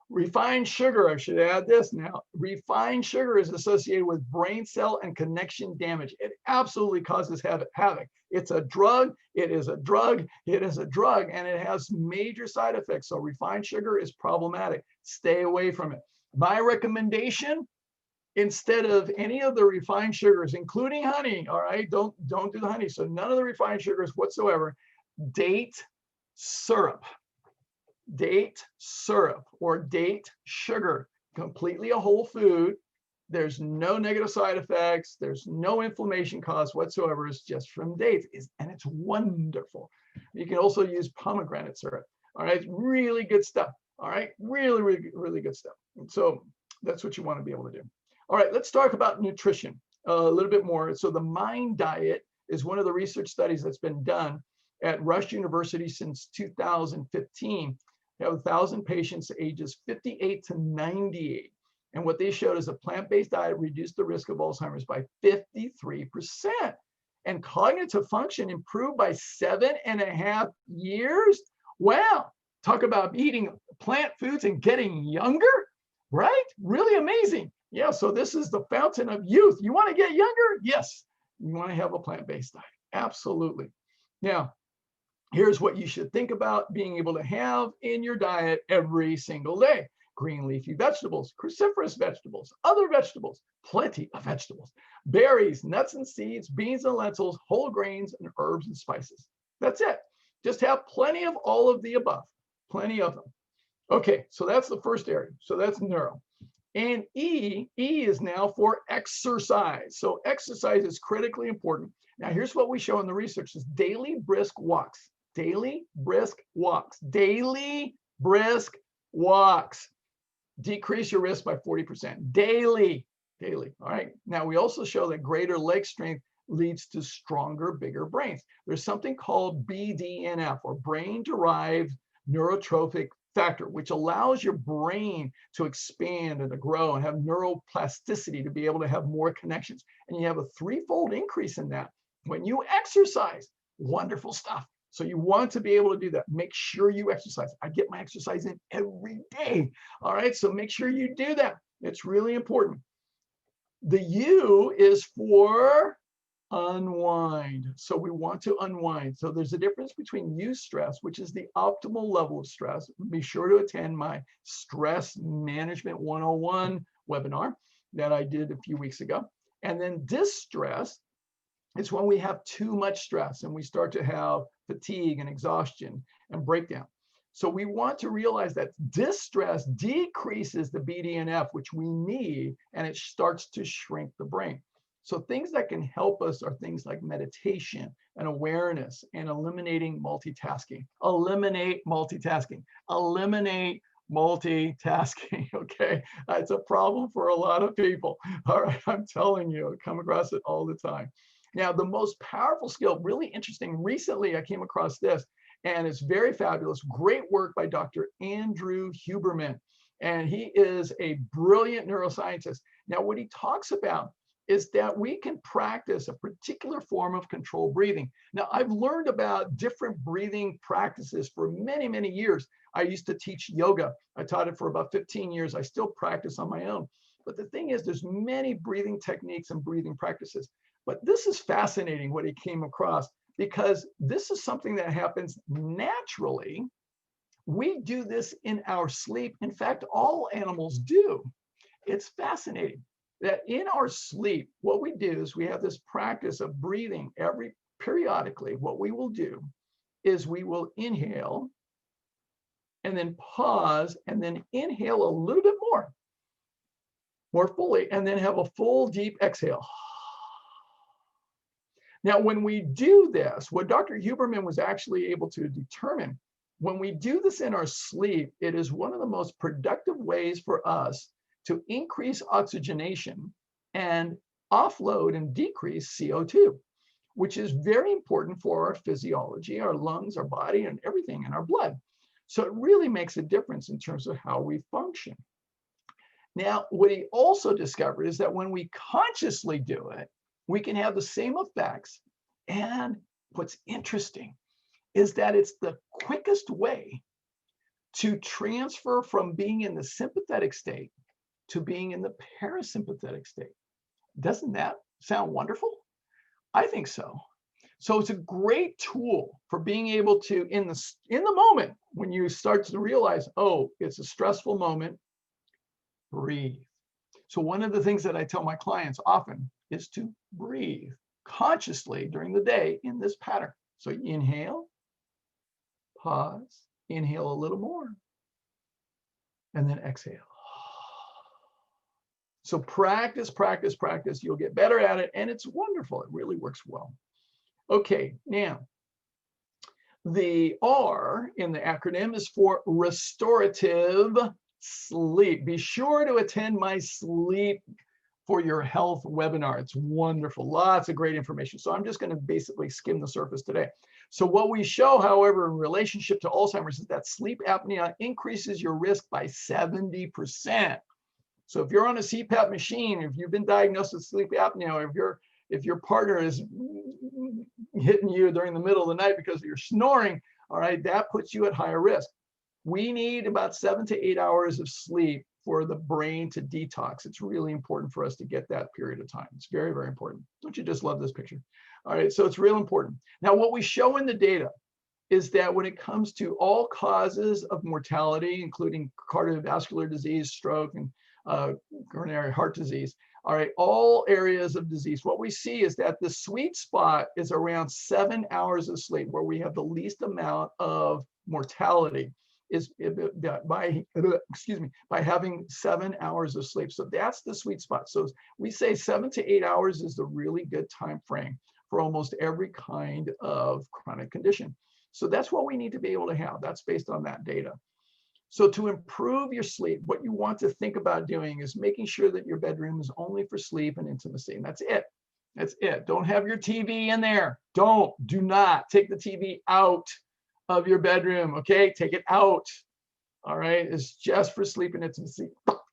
Refined sugar, I should add this now. Refined sugar is associated with brain cell and connection damage. It absolutely causes havoc. It's a drug, it is a drug, it is a drug, and it has major side effects. So refined sugar is problematic. Stay away from it. My recommendation, instead of any of the refined sugars, including honey, all right, don't do the honey. So none of the refined sugars whatsoever. Date syrup. Date syrup or date sugar, completely a whole food. There's no negative side effects. There's no inflammation caused whatsoever. It's just from dates, and it's wonderful. You can also use pomegranate syrup. All right, it's really good stuff. All right, really, really, really good stuff. And so that's what you want to be able to do. All right, let's talk about nutrition a little bit more. So the MIND diet is one of the research studies that's been done at Rush University since 2015. They have 1,000 patients ages 58 to 98. And what they showed is a plant-based diet reduced the risk of Alzheimer's by 53%. And cognitive function improved by 7.5 years. Wow, talk about eating plant foods and getting younger, right? Really amazing. Yeah, so this is the fountain of youth. You want to get younger? Yes, you want to have a plant-based diet. Absolutely. Now, here's what you should think about being able to have in your diet every single day. Green leafy vegetables, cruciferous vegetables, other vegetables, plenty of vegetables, berries, nuts and seeds, beans and lentils, whole grains, and herbs and spices. That's it. Just have plenty of all of the above, plenty of them. Okay, so that's the first area. So that's neuro. And E is now for exercise. So exercise is critically important. Now here's what we show in the research is daily brisk walks. Daily brisk walks. Daily brisk walks. Decrease your risk by 40%. Daily. All right. Now we also show that greater leg strength leads to stronger, bigger brains. There's something called BDNF, or brain-derived neurotrophic factor, which allows your brain to expand and to grow and have neuroplasticity to be able to have more connections. And you have a threefold increase in that when you exercise. Wonderful stuff. So you want to be able to do that. Make sure you exercise. I get my exercise in every day. All right, so make sure you do that. It's really important. The U is for unwind. So we want to unwind. So there's a difference between eustress, which is the optimal level of stress. Be sure to attend my Stress Management 101 webinar that I did a few weeks ago. And then distress is when we have too much stress and we start to have fatigue and exhaustion and breakdown. So we want to realize that distress decreases the BDNF, which we need, and it starts to shrink the brain. So things that can help us are things like meditation and awareness and eliminating multitasking. Eliminate multitasking. Eliminate multitasking, okay? It's a problem for a lot of people. All right, I'm telling you, I come across it all the time. Now, the most powerful skill, really interesting, recently I came across this, and it's very fabulous. Great work by Dr. Andrew Huberman, and he is a brilliant neuroscientist. Now, what he talks about is that we can practice a particular form of controlled breathing. Now, I've learned about different breathing practices for many, many years. I used to teach yoga. I taught it for about 15 years. I still practice on my own. But the thing is, there's many breathing techniques and breathing practices. But this is fascinating what he came across, because this is something that happens naturally. We do this in our sleep. In fact, all animals do. It's fascinating that in our sleep, what we do is we have this practice of breathing periodically. What we will do is we will inhale and then pause and then inhale a little bit more fully, and then have a full deep exhale. Now, when we do this, what Dr. Huberman was actually able to determine, when we do this in our sleep, it is one of the most productive ways for us to increase oxygenation and offload and decrease CO2, which is very important for our physiology, our lungs, our body, and everything in our blood. So it really makes a difference in terms of how we function. Now, what he also discovered is that when we consciously do it, we can have the same effects. And what's interesting is that it's the quickest way to transfer from being in the sympathetic state to being in the parasympathetic state. Doesn't that sound wonderful? I think so. So it's a great tool for being able to, in the moment, when you start to realize, oh, it's a stressful moment, breathe. So one of the things that I tell my clients often is to breathe consciously during the day in this pattern. So inhale, pause, inhale a little more, and then exhale. So practice, practice, practice. You'll get better at it, and it's wonderful. It really works well. Okay, now, the R in the acronym is for restorative sleep. Be sure to attend my Sleep for Your Health webinar. It's wonderful. Lots of great information. So I'm just going to basically skim the surface today. So what we show, however, in relationship to Alzheimer's is that sleep apnea increases your risk by 70%. So if you're on a CPAP machine, if you've been diagnosed with sleep apnea, or if your partner is hitting you during the middle of the night because you're snoring, all right, that puts you at higher risk. We need about 7 to 8 hours of sleep for the brain to detox. It's really important for us to get that period of time. It's very, very important. Don't you just love this picture? All right, so it's real important. Now, what we show in the data is that when it comes to all causes of mortality, including cardiovascular disease, stroke, and coronary heart disease, all right, all areas of disease, what we see is that the sweet spot is around 7 hours of sleep, where we have the least amount of mortality is by having 7 hours of sleep. So that's the sweet spot. So we say 7 to 8 hours is the really good time frame for almost every kind of chronic condition. So that's what we need to be able to have. That's based on that data. So to improve your sleep, what you want to think about doing is making sure that your bedroom is only for sleep and intimacy, and that's it. That's it. Don't have your TV in there. Do not take the TV out of your bedroom. Okay, take it out. All right, it's just for sleeping. It's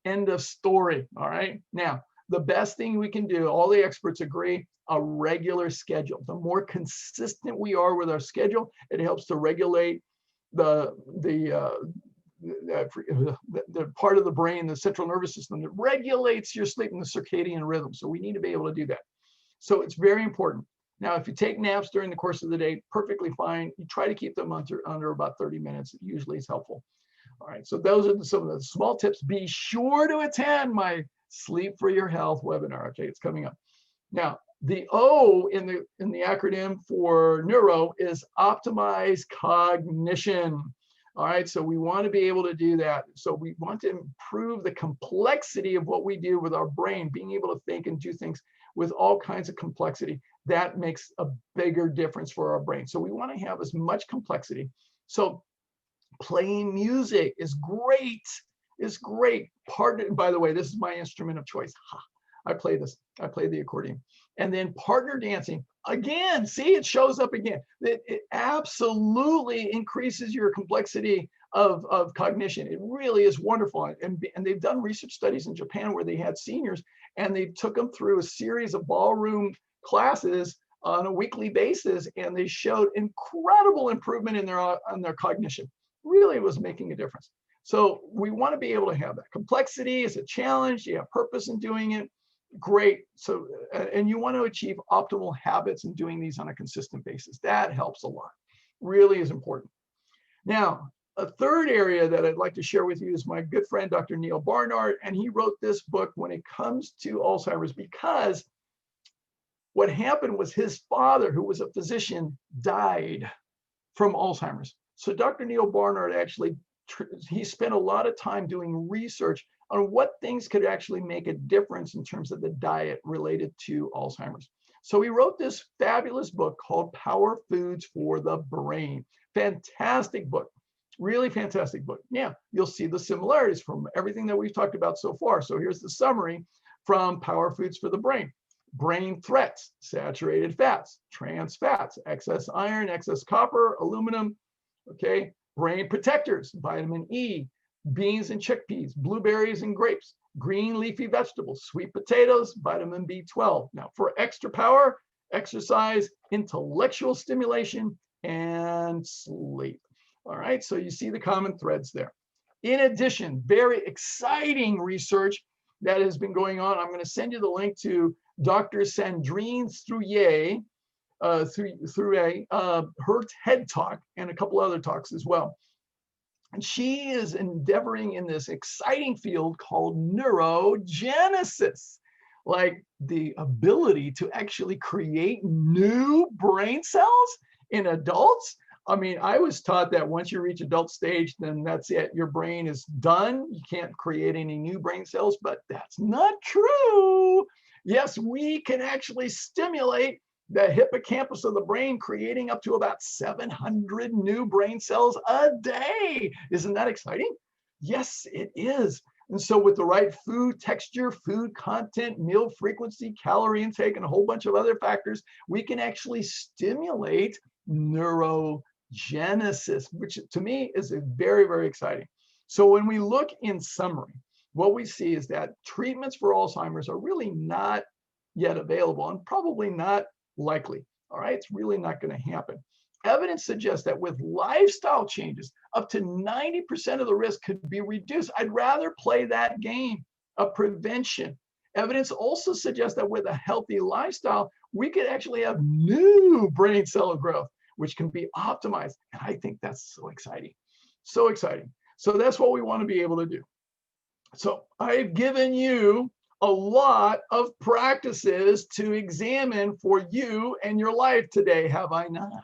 end of story. All right. Now, the best thing we can do, all the experts agree, a regular schedule. The more consistent we are with our schedule, it helps to regulate the part of the brain, the central nervous system that regulates your sleep and the circadian rhythm. So we need to be able to do that. So it's very important. Now, if you take naps during the course of the day, perfectly fine. You try to keep them under about 30 minutes. It usually is helpful. All right, so those are some of the small tips. Be sure to attend my Sleep for Your Health webinar. Okay, it's coming up. Now, the O in the acronym for neuro is optimize cognition. All right, so we want to be able to do that. So we want to improve the complexity of what we do with our brain, being able to think and do things with all kinds of complexity. That makes a bigger difference for our brain. So we want to have as much complexity. So playing music is great. It's great. By the way, this is my instrument of choice. I play this. I play the accordion. And then partner dancing. Again, see, it shows up again. It absolutely increases your complexity of cognition. It really is wonderful. And they've done research studies in Japan where they had seniors and they took them through a series of ballroom classes on a weekly basis, and they showed incredible improvement in their cognition. Really was making a difference. So we want to be able to have that. Complexity is a challenge. You have purpose in doing it. Great. So, and you want to achieve optimal habits in doing these on a consistent basis. That helps a lot. Really is important. Now, a third area that I'd like to share with you is my good friend, Dr. Neil Barnard, and he wrote this book when it comes to Alzheimer's, because what happened was his father, who was a physician, died from Alzheimer's. So Dr. Neil Barnard actually, he spent a lot of time doing research on what things could actually make a difference in terms of the diet related to Alzheimer's. So he wrote this fabulous book called Power Foods for the Brain. Fantastic book, really fantastic book. Yeah, you'll see the similarities from everything that we've talked about so far. So here's the summary from Power Foods for the Brain. Brain threats: saturated fats, trans fats, excess iron, excess copper, aluminum. Okay, brain protectors: vitamin E, beans and chickpeas, blueberries and grapes, green leafy vegetables, sweet potatoes, vitamin B12. Now, for extra power, exercise, intellectual stimulation, and sleep. All right, so you see the common threads there. In addition, very exciting research that has been going on. I'm going to send you the link to Dr. Sandrine Throuillet, her TED Talk and a couple other talks as well. And she is endeavoring in this exciting field called neurogenesis, like the ability to actually create new brain cells in adults. I mean, I was taught that once you reach adult stage, then that's it. Your brain is done. You can't create any new brain cells, but that's not true. Yes, we can actually stimulate the hippocampus of the brain, creating up to about 700 new brain cells a day. Isn't that exciting? Yes, it is. And so with the right food texture, food content, meal frequency, calorie intake, and a whole bunch of other factors, we can actually stimulate neurogenesis, which to me is very, very exciting. So when we look in summary, what we see is that treatments for Alzheimer's are really not yet available and probably not likely. All right, it's really not going to happen. Evidence suggests that with lifestyle changes, up to 90% of the risk could be reduced. I'd rather play that game of prevention. Evidence also suggests that with a healthy lifestyle, we could actually have new brain cell growth, which can be optimized. And I think that's so exciting. So exciting. So that's what we want to be able to do. So I've given you a lot of practices to examine for you and your life today, have I not?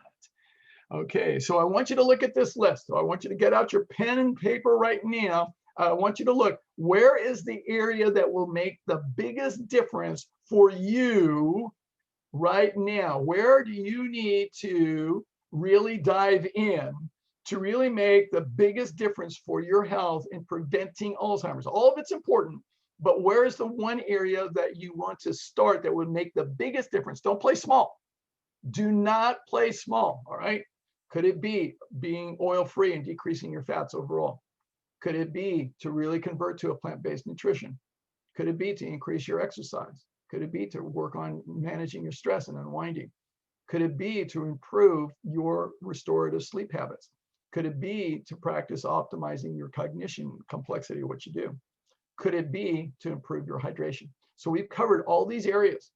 Okay, so I want you to look at this list. So I want you to get out your pen and paper right now. I want you to look, where is the area that will make the biggest difference for you right now? Where do you need to really dive in to really make the biggest difference for your health in preventing Alzheimer's? All of it's important, But where is the one area that you want to start that would make the biggest difference? Don't play small. Do not play small, all right? Could it be being oil-free and decreasing your fats overall? Could it be to really convert to a plant-based nutrition? Could it be to increase your exercise? Could it be to work on managing your stress and unwinding? Could it be to improve your restorative sleep habits? Could it be to practice optimizing your cognition complexity of what you do? Could it be to improve your hydration? So we've covered all these areas,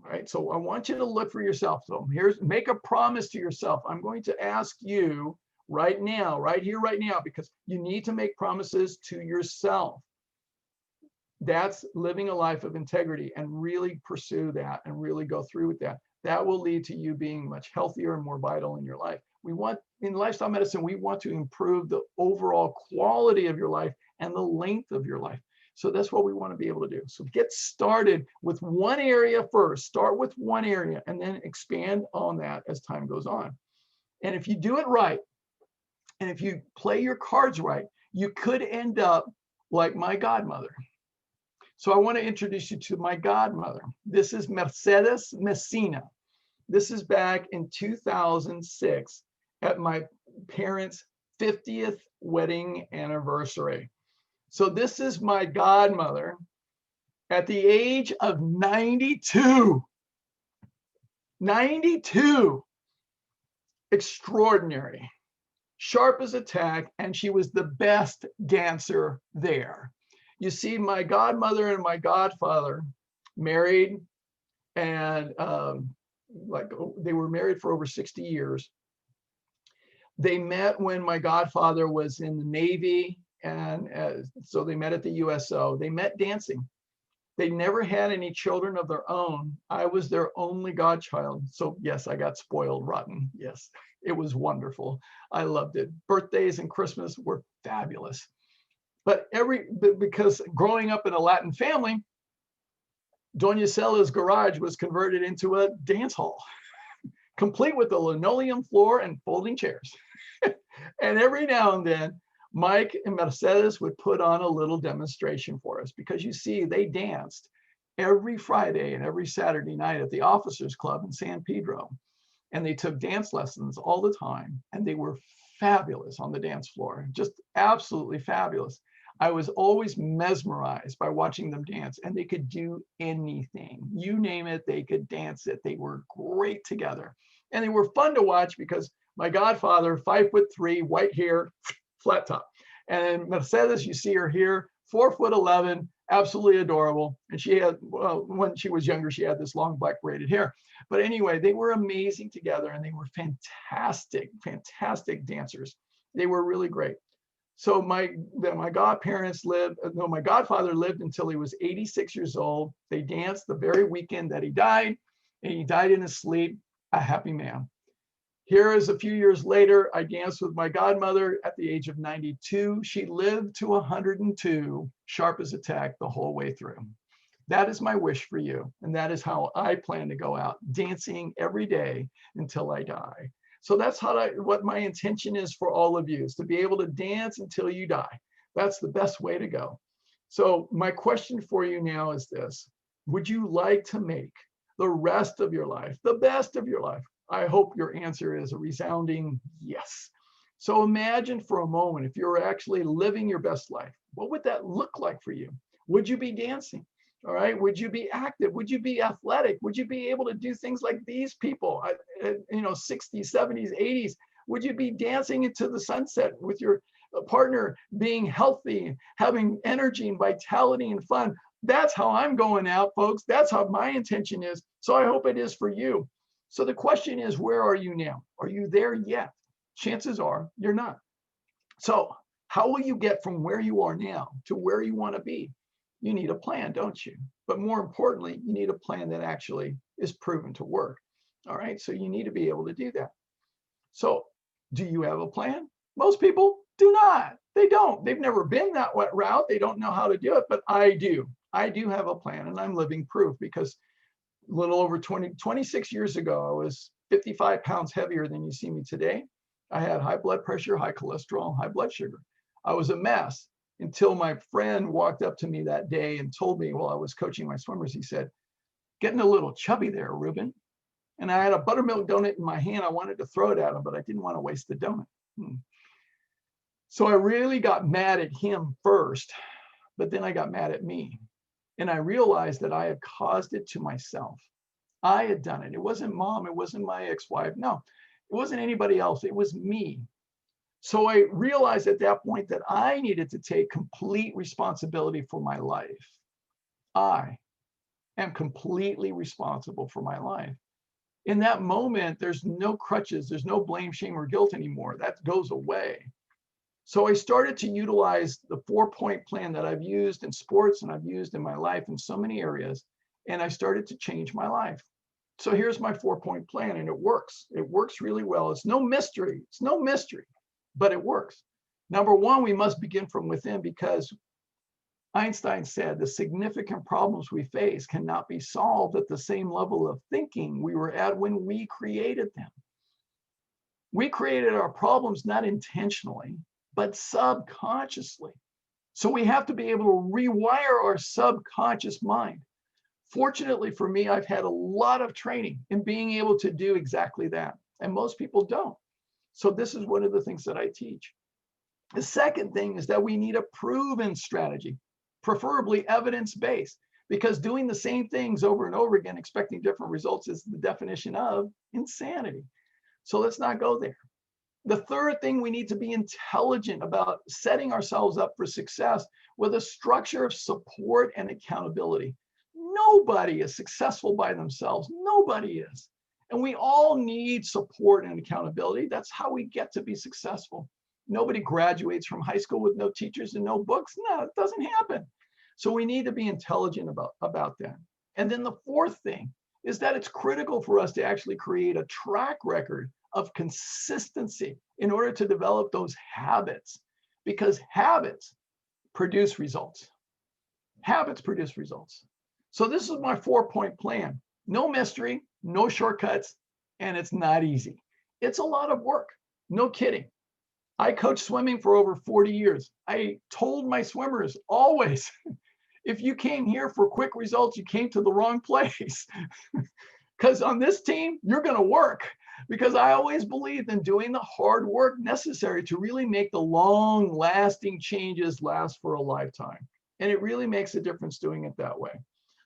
right? So I want you to look for yourself. So make a promise to yourself. I'm going to ask you right now, right here, right now, because you need to make promises to yourself. That's living a life of integrity, and really pursue that and really go through with that. That will lead to you being much healthier and more vital in your life. We want, in lifestyle medicine, we want to improve the overall quality of your life and the length of your life. So that's what we want to be able to do. So get started with one area first. Start with one area and then expand on that as time goes on. And if you do it right, and if you play your cards right, you could end up like my godmother. So I want to introduce you to my godmother. This is Mercedes Messina. This is back in 2006 at my parents' 50th wedding anniversary. So this is my godmother at the age of 92. 92. Extraordinary. Sharp as a tack, and she was the best dancer there. You see, my godmother and my godfather married, and they were married for over 60 years. They met when my godfather was in the Navy, and so they met at the USO. They met dancing. They never had any children of their own. I was their only godchild. So yes, I got spoiled rotten. Yes, it was wonderful. I loved it. Birthdays and Christmas were fabulous. But because growing up in a Latin family, Doña Cela's garage was converted into a dance hall, complete with a linoleum floor and folding chairs. And every now and then, Mike and Mercedes would put on a little demonstration for us, because you see, they danced every Friday and every Saturday night at the Officers Club in San Pedro. And they took dance lessons all the time, and they were fabulous on the dance floor, just absolutely fabulous. I was always mesmerized by watching them dance, and they could do anything. You name it, they could dance it. They were great together. And they were fun to watch because my godfather, 5'3", white hair, flat top. And Mercedes, you see her here, 4'11", absolutely adorable. And she had, well, when she was younger, she had this long black braided hair. But anyway, they were amazing together, and they were fantastic, fantastic dancers. They were really great. So my godparents lived, no, my godfather lived until he was 86 years old. They danced the very weekend that he died, and he died in his sleep, a happy man. Here is a few years later, I danced with my godmother at the age of 92. She lived to 102, sharp as a tack the whole way through. That is my wish for you. And that is how I plan to go out, dancing every day until I die. So that's what my intention is for all of you, is to be able to dance until you die. That's the best way to go. So my question for you now is this: would you like to make the rest of your life the best of your life? I hope your answer is a resounding yes. So imagine for a moment, if you're actually living your best life, what would that look like for you? Would you be dancing? All right. Would you be active? Would you be athletic? Would you be able to do things like these people, 60s, 70s, 80s? Would you be dancing into the sunset with your partner, being healthy, having energy and vitality and fun? That's how I'm going out, folks. That's how my intention is. So I hope it is for you. So the question is, where are you now? Are you there yet? Chances are you're not. So how will you get from where you are now to where you want to be? You need a plan, don't you? But more importantly, you need a plan that actually is proven to work. All right, so you need to be able to do that. So do you have a plan? Most people do not. They don't. They've never been that route. They don't know how to do it, but I do. I do have a plan, and I'm living proof, because a little over 26 years ago, I was 55 pounds heavier than you see me today. I had high blood pressure, high cholesterol, high blood sugar. I was a mess. until my friend walked up to me that day and told me while I was coaching my swimmers, he said, "Getting a little chubby there, Ruben." And I had a buttermilk donut in my hand. I wanted to throw it at him, but I didn't want to waste the donut. So I really got mad at him first, but then I got mad at me. And I realized that I had caused it to myself. I had done it. It wasn't mom. It wasn't my ex-wife. No, it wasn't anybody else. It was me. So I realized at that point that I needed to take complete responsibility for my life. I am completely responsible for my life. In that moment, there's no crutches. There's no blame, shame, or guilt anymore. That goes away. So I started to utilize the 4-point plan that I've used in sports and I've used in my life in so many areas. And I started to change my life. So here's my 4-point plan, and it works. It works really well. It's no mystery. It's no mystery, but it works. Number one, we must begin from within, because Einstein said the significant problems we face cannot be solved at the same level of thinking we were at when we created them. We created our problems not intentionally, but subconsciously. So we have to be able to rewire our subconscious mind. Fortunately for me, I've had a lot of training in being able to do exactly that. And most people don't. So this is one of the things that I teach. The second thing is that we need a proven strategy, preferably evidence-based, because doing the same things over and over again, expecting different results, is the definition of insanity. So let's not go there. The third thing, we need to be intelligent about setting ourselves up for success with a structure of support and accountability. Nobody is successful by themselves. Nobody is. And we all need support and accountability. That's how we get to be successful. Nobody graduates from high school with no teachers and no books. No, it doesn't happen. So we need to be intelligent about that. And then the fourth thing is that it's critical for us to actually create a track record of consistency in order to develop those habits, because habits produce results. Habits produce results. So this is my 4-point plan. No mystery, no shortcuts, and it's not easy. It's a lot of work, no kidding. I coached swimming for over 40 years. I told my swimmers always, if you came here for quick results, you came to the wrong place. Because on this team, you're going to work. Because I always believed in doing the hard work necessary to really make the long-lasting changes last for a lifetime. And it really makes a difference doing it that way.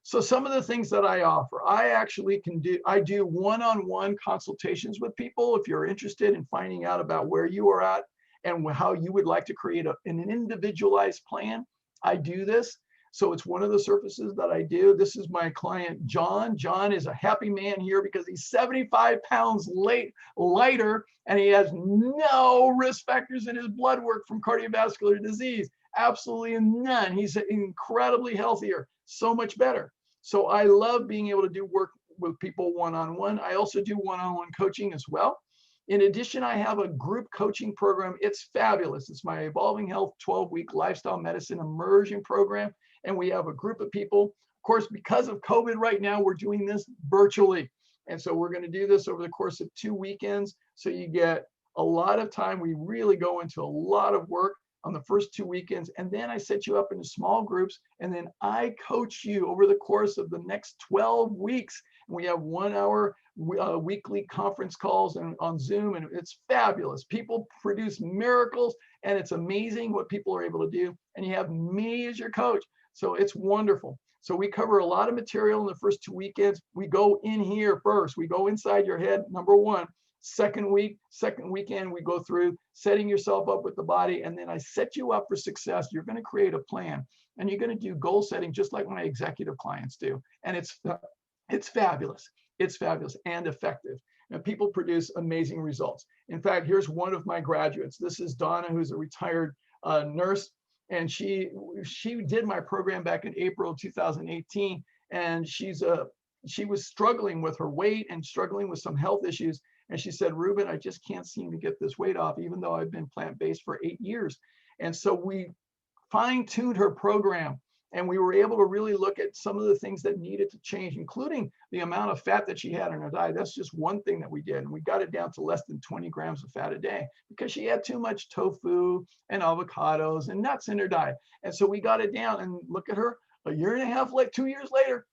So some of the things that I offer, I do one-on-one consultations with people. If you're interested in finding out about where you are at and how you would like to create an individualized plan, I do this. So it's one of the services that I do. This is my client, John. John is a happy man here because he's 75 pounds lighter, and he has no risk factors in his blood work from cardiovascular disease. Absolutely none. He's incredibly healthier, so much better. So I love being able to do work with people one-on-one. I also do one-on-one coaching as well. In addition, I have a group coaching program. It's fabulous. It's my Evolving Health 12-week lifestyle medicine immersion program. And we have a group of people. Of course, because of COVID right now, we're doing this virtually. And so we're going to do this over the course of 2 weekends. So you get a lot of time. We really go into a lot of work on the first 2 weekends. And then I set you up into small groups. And then I coach you over the course of the next 12 weeks. And we have 1 hour weekly conference calls and on Zoom, and it's fabulous. People produce miracles, and it's amazing what people are able to do. And you have me as your coach. So it's wonderful. So we cover a lot of material in the first 2 weekends. We go in here first. We go inside your head, number one. Second weekend, we go through setting yourself up with the body, and then I set you up for success. You're going to create a plan, and you're going to do goal setting just like my executive clients do. And it's fabulous. It's fabulous and effective. And people produce amazing results. In fact, here's one of my graduates. This is Donna, who's a retired nurse. And she did my program back in April 2018. And she was struggling with her weight and struggling with some health issues. And she said, Ruben, I just can't seem to get this weight off, even though I've been plant-based for 8 years. And so we fine-tuned her program. And we were able to really look at some of the things that needed to change, including the amount of fat that she had in her diet. That's just one thing that we did. And we got it down to less than 20 grams of fat a day because she had too much tofu and avocados and nuts in her diet. And so we got it down, and look at her a year and a half, like 2 years later,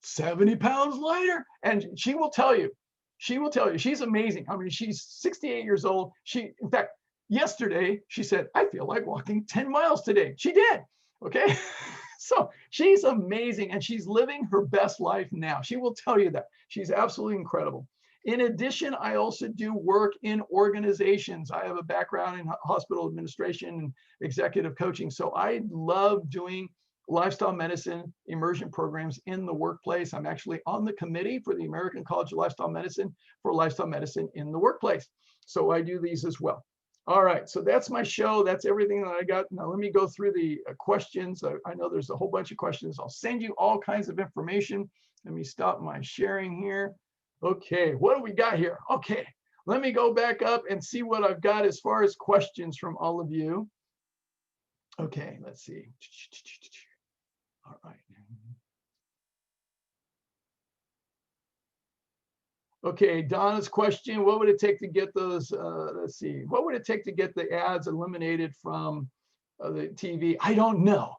70 pounds lighter. And she will tell you, she's amazing. I mean, she's 68 years old. In fact, yesterday, she said, I feel like walking 10 miles today. She did. Okay. So she's amazing, and she's living her best life now. She will tell you that. She's absolutely incredible. In addition, I also do work in organizations. I have a background in hospital administration and executive coaching. So I love doing lifestyle medicine immersion programs in the workplace. I'm actually on the committee for the American College of Lifestyle Medicine for lifestyle medicine in the workplace. So I do these as well. All right, so that's my show. That's everything that I got. Now let me go through the questions. I know there's a whole bunch of questions. I'll send you all kinds of information. Let me stop my sharing here. Okay, what do we got here? Okay, let me go back up and see what I've got as far as questions from all of you. Okay, let's see. All right. Okay, Donna's question, what would it take to get those, let's see, what would it take to get the ads eliminated from the TV? I don't know.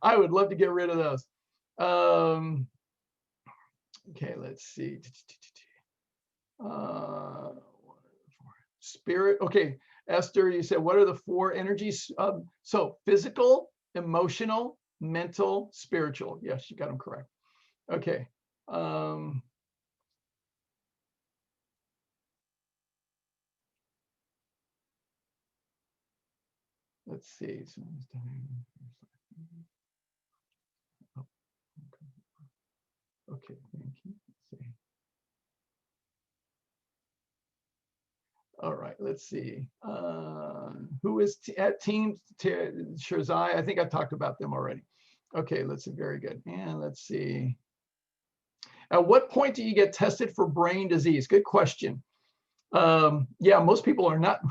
I would love to get rid of those. Okay, let's see. Spirit, okay, Esther, you said, what are the 4 energies? So physical, emotional, mental, spiritual. Yes, you got them correct. Okay. Let's see. Okay, thank you. Let's see. All right, let's see. Who is at Team Shirzai? I think I talked about them already. Okay, let's see. Very good. And let's see. At what point do you get tested for brain disease? Good question. Yeah, most people are not.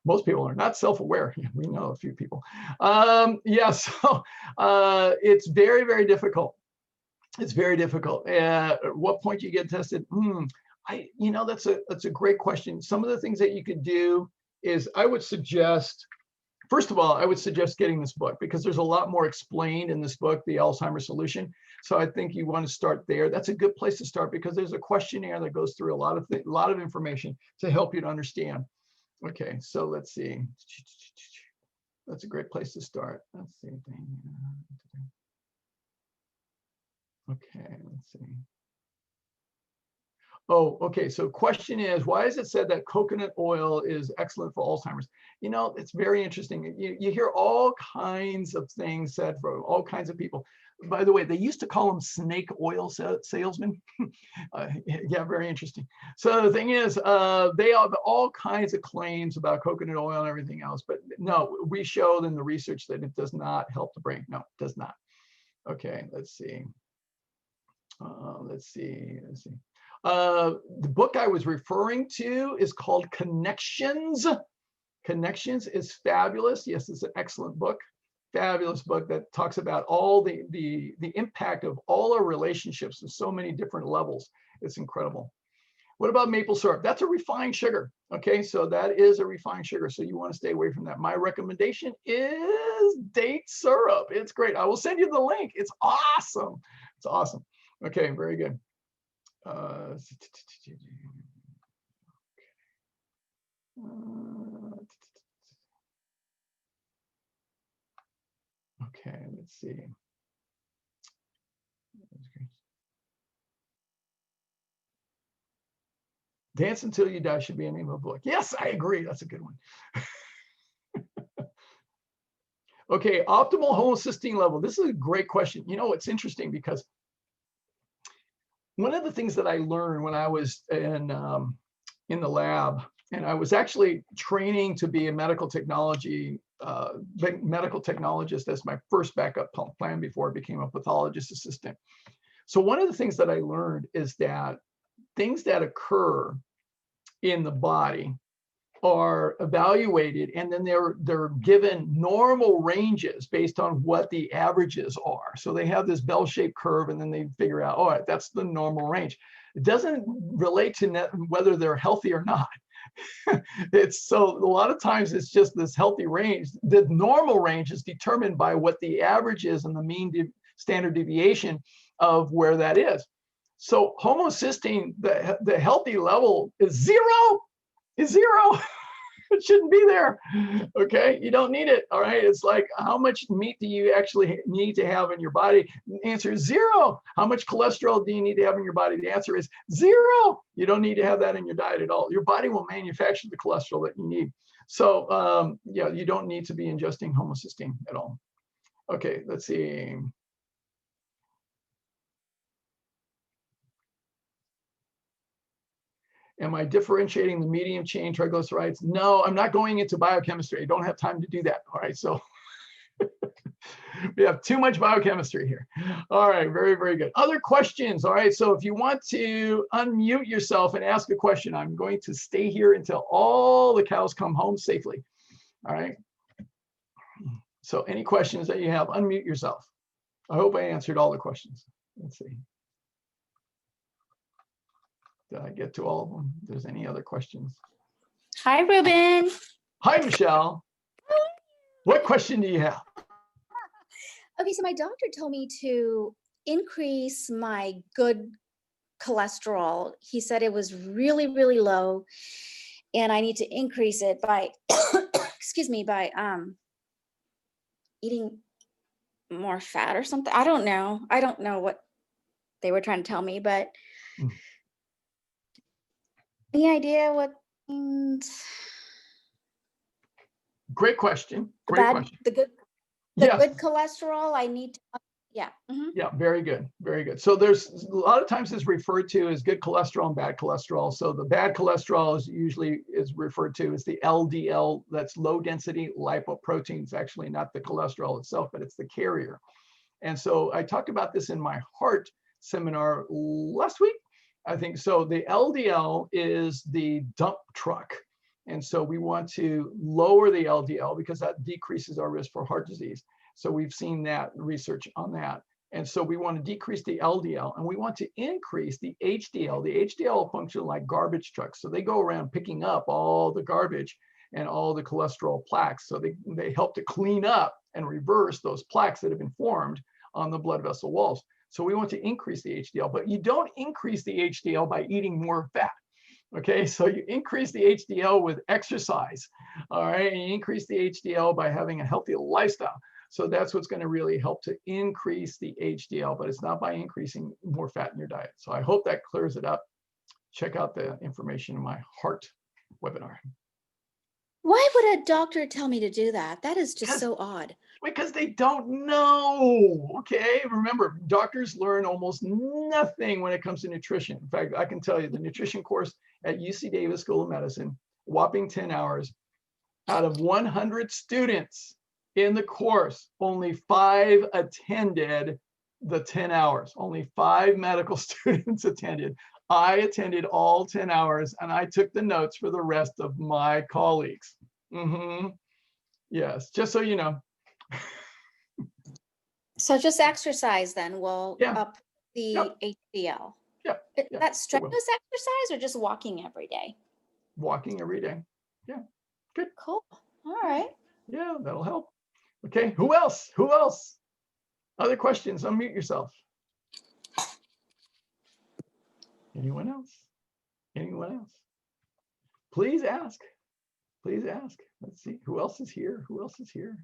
Most people are not self-aware. We know a few people. Yeah, so it's very, very difficult. It's very difficult. At what point do you get tested? That's a great question. Some of the things that you could do is I would suggest, first of all, I would suggest getting this book because there's a lot more explained in this book, The Alzheimer's Solution. So I think you want to start there. That's a good place to start because there's a questionnaire that goes through a lot of information to help you to understand. Okay, so let's see. That's a great place to start. Let's see. Okay, let's see. Oh, okay. So question is, why is it said that coconut oil is excellent for Alzheimer's? You know, it's very interesting. You hear all kinds of things said from all kinds of people. By the way, they used to call them snake oil salesmen. Yeah, very interesting. So the thing is, they have all kinds of claims about coconut oil and everything else. But no, we showed in the research that it does not help the brain. No, it does not. Okay, let's see. Let's see. The book I was referring to is called Connections. Connections is fabulous. Yes, it's an excellent book. Fabulous book that talks about all the impact of all our relationships in so many different levels. It's incredible. What about maple syrup? That's a refined sugar. Okay, so that is a refined sugar. So you want to stay away from that. My recommendation is date syrup. It's great. I will send you the link. It's awesome. It's awesome. Okay, very good. Okay, let's see. Dance Until You Die should be a name of a book. Yes, I agree. That's a good one. Okay, optimal homocysteine level. This is a great question. You know, it's interesting because one of the things that I learned when I was in the lab, and I was actually training to be a medical technologist as my first backup plan before I became a pathologist assistant. So one of the things that I learned is that things that occur in the body are evaluated, and then they're given normal ranges based on what the averages are. So they have this bell-shaped curve, and then they figure out, all right, that's the normal range. It doesn't relate to whether they're healthy or not. It's so a lot of times it's just this healthy range. The normal range is determined by what the average is and the mean standard deviation of where that is. So homocysteine, the healthy level is zero. Is zero. It shouldn't be there. Okay, you don't need it. All right, it's like, how much meat do you actually need to have in your body? The answer is zero. How much cholesterol do you need to have in your body? The answer is zero. You don't need to have that in your diet at all. Your body will manufacture the cholesterol that you need. So yeah, you don't need to be ingesting homocysteine at all. Okay, let's see. Am I differentiating the medium chain triglycerides? No, I'm not going into biochemistry. I don't have time to do that. All right, so we have too much biochemistry here. All right, very, very good. Other questions? All right, so if you want to unmute yourself and ask a question, I'm going to stay here until all the cows come home safely. All right. So any questions that you have, unmute yourself. I hope I answered all the questions. Let's see. Did I get to all of them? If there's any other questions. Hi, Ruben. Hi, Michelle. What question do you have? Okay, so my doctor told me to increase my good cholesterol. He said it was really, really low, and I need to increase it by, excuse me, by eating more fat or something. I don't know. I don't know what they were trying to tell me, but any idea what things? Great question. Great question. The good cholesterol I need to, yeah. Yeah, very good. Very good. So there's a lot of times it's referred to as good cholesterol and bad cholesterol. So the bad cholesterol is usually referred to as the LDL, that's low density lipoprotein. It's actually not the cholesterol itself, but it's the carrier. And so I talked about this in my heart seminar last week, I think. So the LDL is the dump truck. And so we want to lower the LDL because that decreases our risk for heart disease. So we've seen that research on that. And so we want to decrease the LDL and we want to increase the HDL. The HDL function like garbage trucks. So they go around picking up all the garbage and all the cholesterol plaques. So they help to clean up and reverse those plaques that have been formed on the blood vessel walls. So we want to increase the HDL, but you don't increase the HDL by eating more fat. Okay, so you increase the HDL with exercise, all right, and you increase the HDL by having a healthy lifestyle. So that's what's going to really help to increase the HDL, but it's not by increasing more fat in your diet. So I hope that clears it up. Check out the information in my heart webinar. Why would a doctor tell me to do that? That is just so odd. Because they don't know, okay? Remember, doctors learn almost nothing when it comes to nutrition. In fact, I can tell you the nutrition course at UC Davis School of Medicine, whopping 10 hours. Out of 100 students in the course, only 5 attended the 10 hours. Only 5 medical students attended. I attended all 10 hours and I took the notes for the rest of my colleagues. Yes, just so you know. So just exercise then will up the HDL. That strenuous exercise or just walking every day? Walking every day. Yeah, good. Cool. All right. Yeah, that'll help. Okay, who else? Who else? Other questions? Unmute yourself. Anyone else? Anyone else? Please ask. Please ask. Let's see. Who else is here? Who else is here?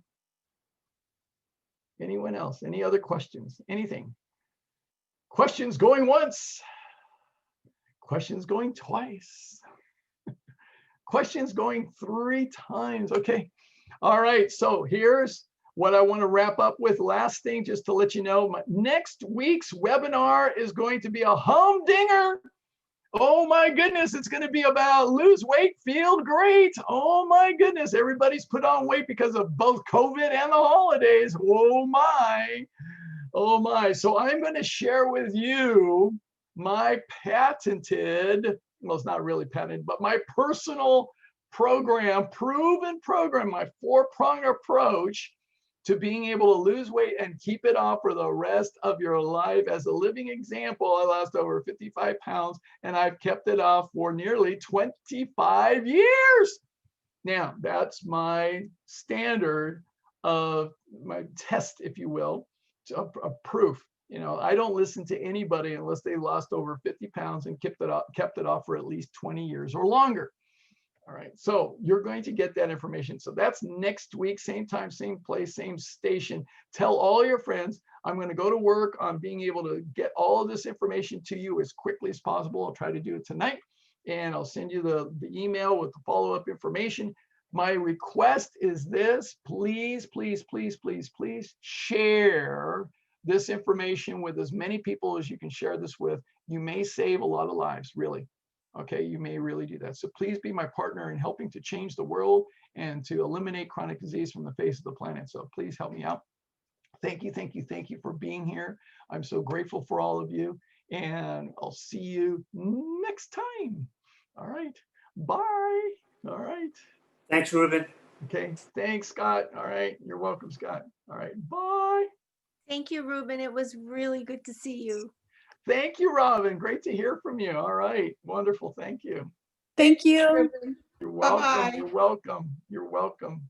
Anyone else? Any other questions? Anything? Questions going once. Questions going twice. Questions going 3 times. Okay. All right. So here's what I want to wrap up with. Last thing, just to let you know, next week's webinar is going to be a humdinger. Oh my goodness, it's going to be about lose weight, feel great. Oh my goodness, everybody's put on weight because of both COVID and the holidays. Oh my, oh my. So I'm going to share with you my patented, well, it's not really patented, but my personal program, proven program, my 4-pronged approach to being able to lose weight and keep it off for the rest of your life. As a living example, I lost over 55 pounds and I've kept it off for nearly 25 years. Now, that's my standard of my test, if you will, of proof. You know, I don't listen to anybody unless they lost over 50 pounds and kept it off for at least 20 years or longer. All right, so you're going to get that information. So that's next week, same time, same place, same station. Tell all your friends. I'm going to go to work on being able to get all of this information to you as quickly as possible. I'll try to do it tonight, and I'll send you the email with the follow-up information. My request is this: please, please, please, please, please share this information with as many people as you can share this with. You may save a lot of lives, really. Okay, you may really do that. So please be my partner in helping to change the world and to eliminate chronic disease from the face of the planet. So please help me out. Thank you, thank you, thank you for being here. I'm so grateful for all of you, and I'll see you next time. All right, bye. All right. Thanks, Ruben. Okay, thanks, Scott. All right, you're welcome, Scott. All right, bye. Thank you, Ruben. It was really good to see you. Thank you, Robin. Great to hear from you. All right, wonderful. Thank you. Thank you. Ruben. You're welcome. Bye-bye. You're welcome. You're welcome.